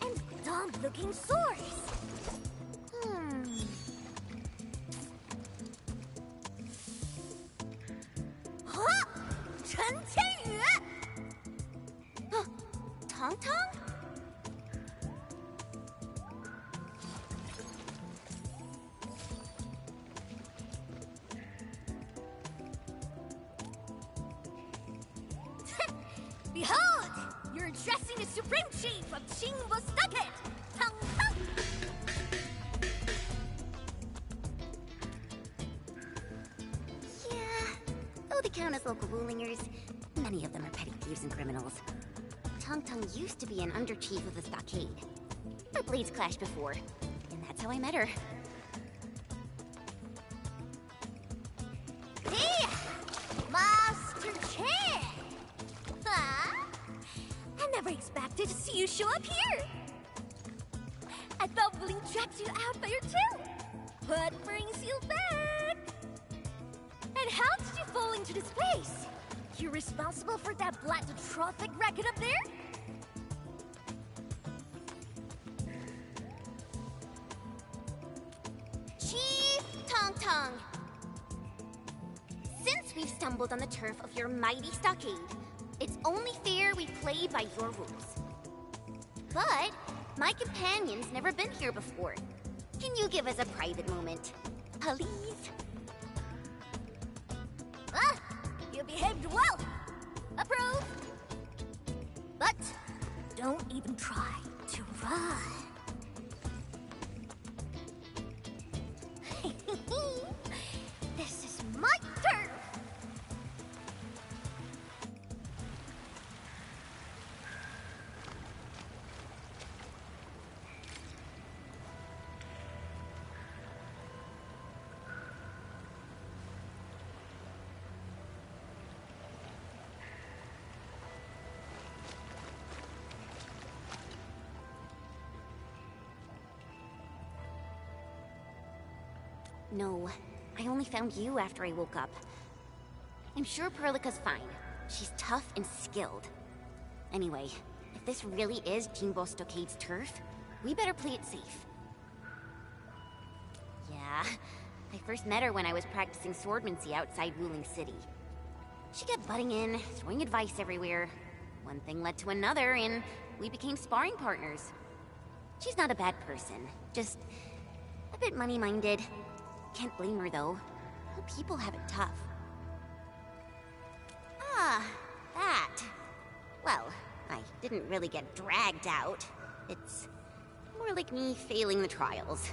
and dumb. odd-looking source. Huh? Chen Qiyu! Tong Tong? Behold! You're addressing the Supreme Chief of Qingbo Stockade! Tong Tong! Yeah, though they count as local rulingers, many of them are petty thieves and criminals. Tong Tong used to be an under-chief of the Stockade. Our blades clashed before, and that's how I met her. Hey! Master Chen! Huh? I never expected to see you show up here! I thought Wuling tracked you out there too! What brings you back? And how did you fall into this place? You're responsible for that black trophic racket up there? Chief Tong Tong! Since we've stumbled on the turf of your mighty stockade, it's only fair we play by your rules. But my companion's never been here before. Can you give us a private moment? Please? Ah! You behaved well! Approve! But don't even try to run. This is my turf! No, I only found you after I woke up. I'm sure Perlica's fine. She's tough and skilled. Anyway, if this really is Qingbo Stockade's turf, we better play it safe. Yeah, I first met her when I was practicing swordmancy outside Wuling City. She kept butting in, throwing advice everywhere. One thing led to another, and we became sparring partners. She's not a bad person, just a bit money-minded. Can't blame her, though. People have it tough. Ah, that. Well, I didn't really get dragged out. It's more like me failing the trials.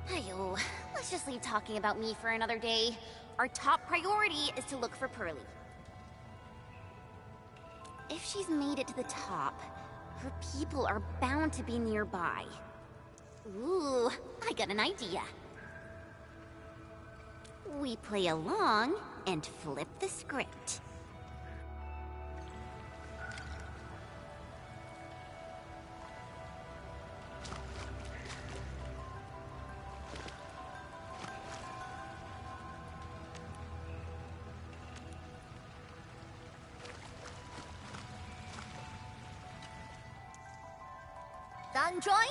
Ayo, let's just leave talking about me for another day. Our top priority is to look for Pearly. If she's made it to the top, her people are bound to be nearby. Ooh, I got an idea. We play along and flip the script. Done drawing?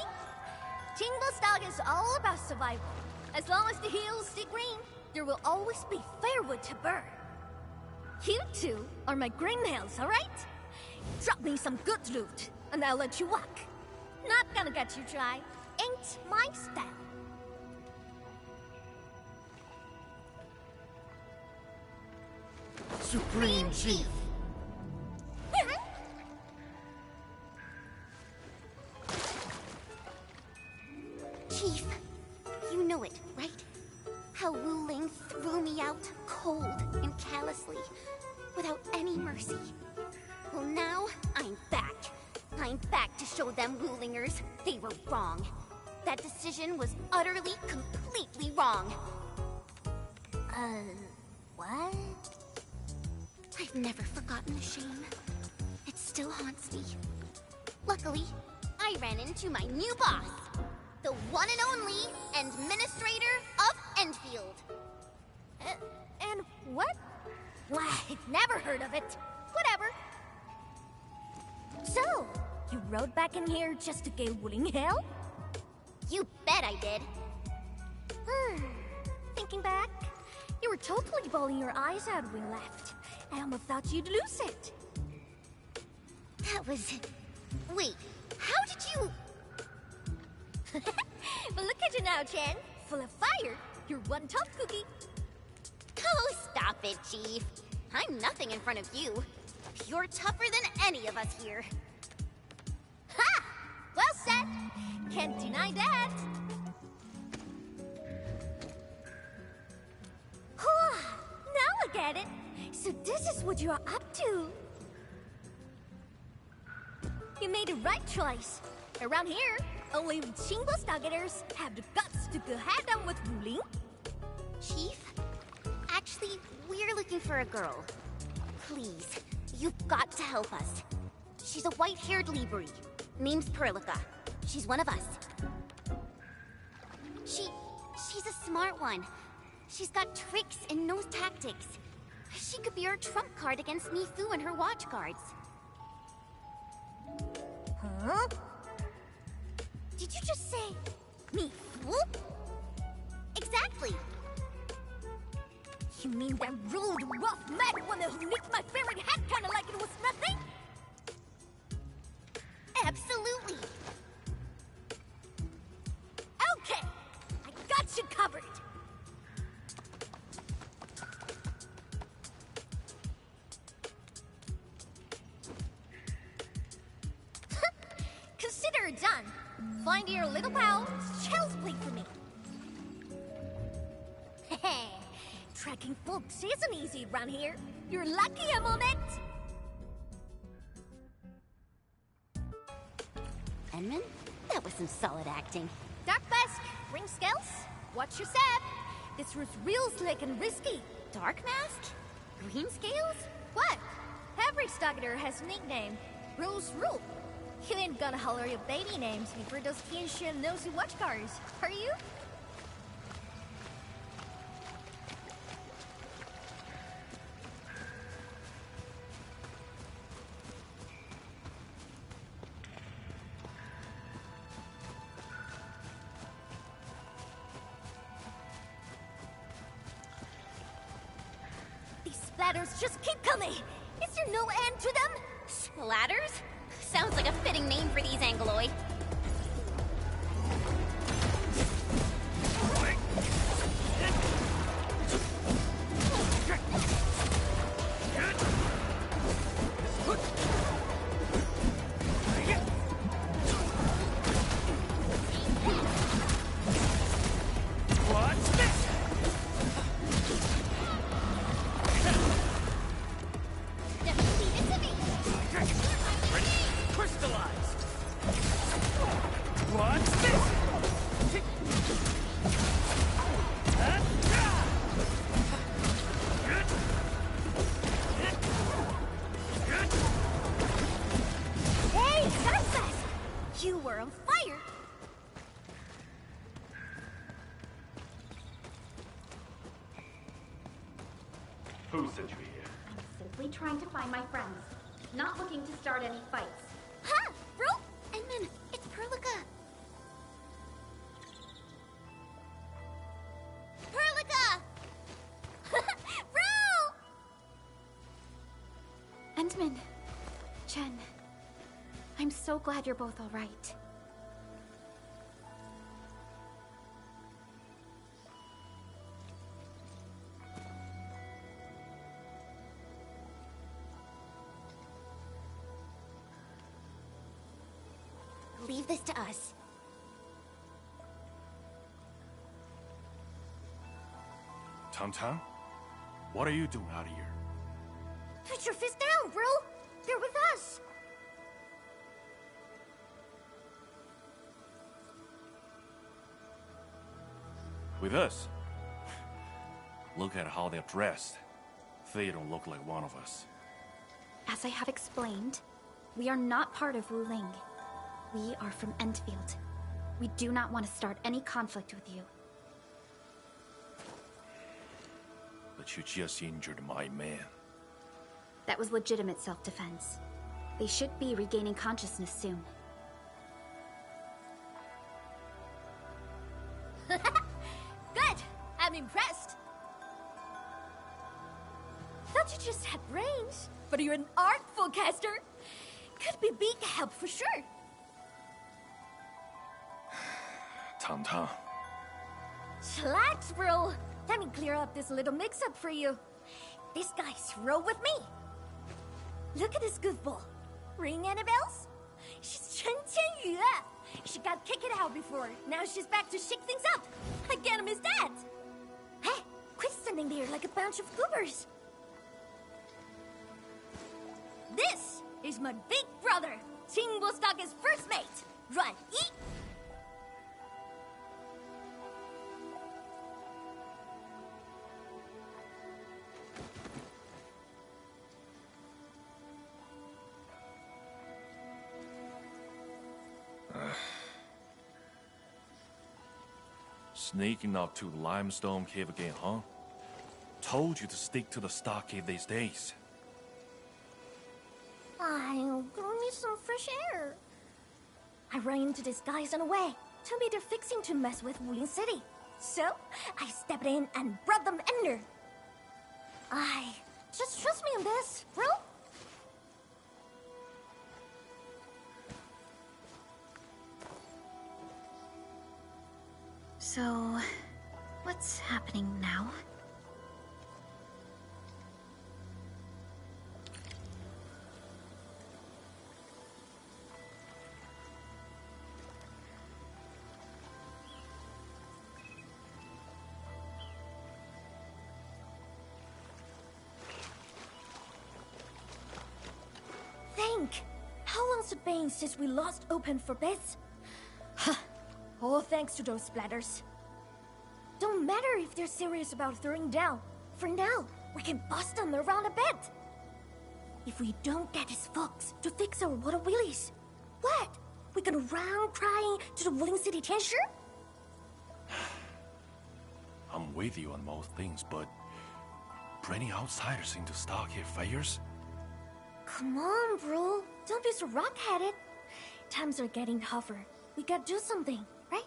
Qingbo Stock is all about survival. As long as the hills stay green, there will always be firewood to burn. You two are my greenhills, alright? Drop me some good loot, and I'll let you walk. Not gonna get you dry. Ain't my style. Supreme Chief! Chief, you know it, right? How Wuling threw me out cold and callously, without any mercy. Well, now I'm back. I'm back to show them Wulingers they were wrong. That decision was utterly, completely wrong. What? I've never forgotten the shame. It still haunts me. Luckily, I ran into my new boss, the one and only Administrator of Endfield. And what? Why, I've never heard of it. Whatever. So, You rode back in here just to give Wuling hell? You bet I did. Thinking back, you were totally bawling your eyes out when we left. I almost thought you'd lose it. That was... Wait, how did you... But look at you now, Chen. Full of fire. You're one tough cookie. Oh, stop it, Chief. I'm nothing in front of you. You're tougher than any of us here. Ha! Well said. Can't deny that. Now I get it. So this is what you're up to. You made the right choice. Around here, only single stargaters have the guts to go head-on with Wuling. Chief, actually, we're looking for a girl. Please, you've got to help us. She's a white-haired Libri. Name's Perlica. She's one of us. She's a smart one. She's got tricks and knows tactics. She could be our trump card against Mifu and her watch guards. Huh? Did you just say Mifu? Exactly. You mean that rude, rough, mad woman who nicked my favorite hat kinda like it was nothing? Absolutely. Okay, I got you covered. Consider it done. Find your little pal, child's play for me. Hey, tracking folks isn't easy around here. You're lucky I'm on it. Enman? That was some solid acting. Dark Mask, ring scales, watch your step. This roof's real slick and risky. Dark Mask? Green scales? What? Every Stargater has a nickname. Rules rule. You ain't gonna holler your baby names before those Tianxuan nosy watchguards, are you? These splatters just keep coming. Is there no end to them? Splatters? Sounds like a fitting name for these Angloid. You were on fire! Who sent you here? Simply trying to find my friends. Not looking to start any fights. Ha! Bro! Enman, it's Perlica! Perlica! Bro! Endman. Chen. I'm so glad you're both all right. Leave this to us. Tom? What are you doing out here? Put your fist down, bro! They're with us! With us? Look at how they're dressed. They don't look like one of us. As I have explained, we are not part of Wuling. We are from Endfield. We do not want to start any conflict with you. But you just injured my man. That was legitimate self-defense. They should be regaining consciousness soon. Good! I'm impressed! Thought you just had brains, but you're an artful caster. Could be big help for sure. Tang. Chillax, bro. Let me clear up this little mix-up for you. This guy's roll with me. Look at this goofball. Ring any bells? She's Chen Qianyu. She got kicked out before. Now she's back to shake things up. I get him his dad. Hey, quit standing there like a bunch of goobers. This is my big brother, Qingbo-Staga's first mate, Ruan Yi. Sneaking up to the limestone cave again, huh? Told you to stick to the stockade these days. I'll go need some fresh air. I ran into these guys on the way. Told me they're fixing to mess with Wuling City. So, I stepped in and brought them under. Just trust me on this, bro. So, what's happening now? Think! How long's it been since we lost open for bits? Huh. All thanks to those splatters. Don't matter if they're serious about throwing down. For now, we can bust them around a bit. If we don't get these folks to fix our water wheelies, what? We gonna run crying to the Wuling City Tianshu? I'm with you on most things, but bringing outsiders into stockade fires? Come on, bro. Don't be so rock-headed. Times are getting tougher. We gotta do something, right?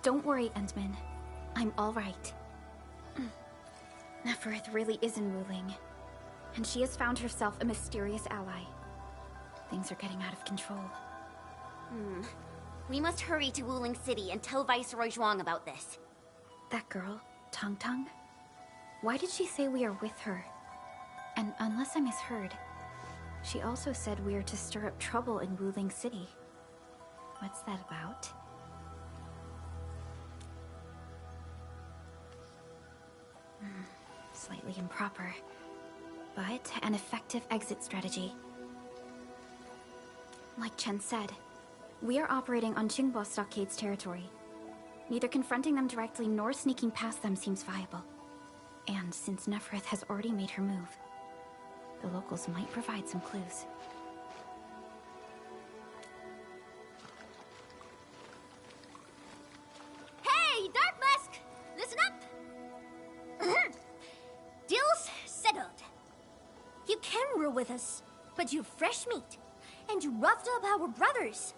Don't worry, Endman. I'm all right. Nefereth really is in Wuling, and she has found herself a mysterious ally. Things are getting out of control. We must hurry to Wuling City and tell Viceroy Zhuang about this. That girl, Tang? Why did she say we are with her? And unless I misheard, she also said we are to stir up trouble in Wuling City. What's that about? Slightly improper, but an effective exit strategy. Like Chen said, we are operating on Qingbo Stockade's territory. Neither confronting them directly nor sneaking past them seems viable. And since Nefereth has already made her move, the locals might provide some clues. Hey, Dark Mask! Listen up! Deal's settled. You can rule with us, but you're fresh meat. And you roughed up our brothers.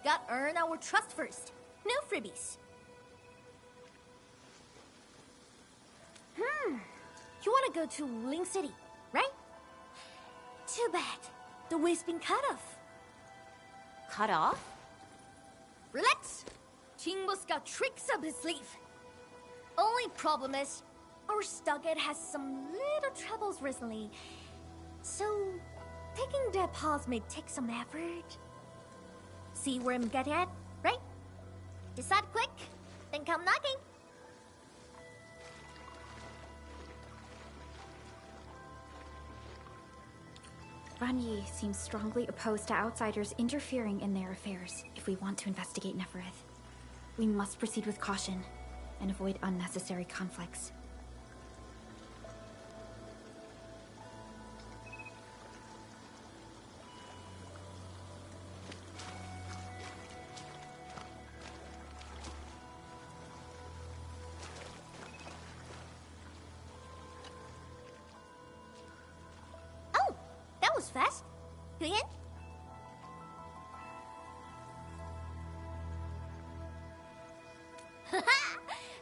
Got earn our trust first. No freebies. You wanna go to Wuling City, right? Too bad. The way's been cut off. Cut off? Relax. Qingbo's got tricks up his sleeve. Only problem is, our stockade has some little troubles recently. So, taking that pause may take some effort. See where I'm getting at, right? Decide quick, then come knocking. Ruan Yi seems strongly opposed to outsiders interfering in their affairs if we want to investigate Nefereth. We must proceed with caution and avoid unnecessary conflicts. Oh, that was fast. Again?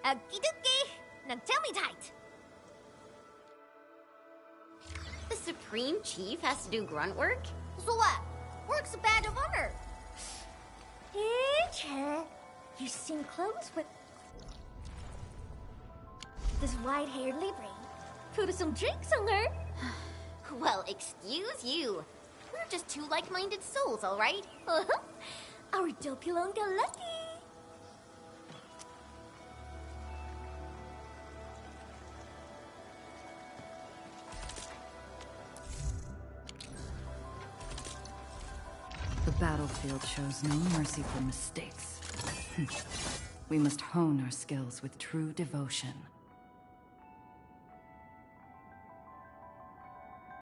Okie dokie. Now tell me tight. The Supreme Chief has to do grunt work? So what? Work's a badge of honor. Hey, Chan. You seem close with this white-haired Libre. Put some drinks on her. Well, excuse you. We're just two like-minded souls, all right? Our Dopulon got lucky. The battlefield shows no mercy for mistakes. We must hone our skills with true devotion.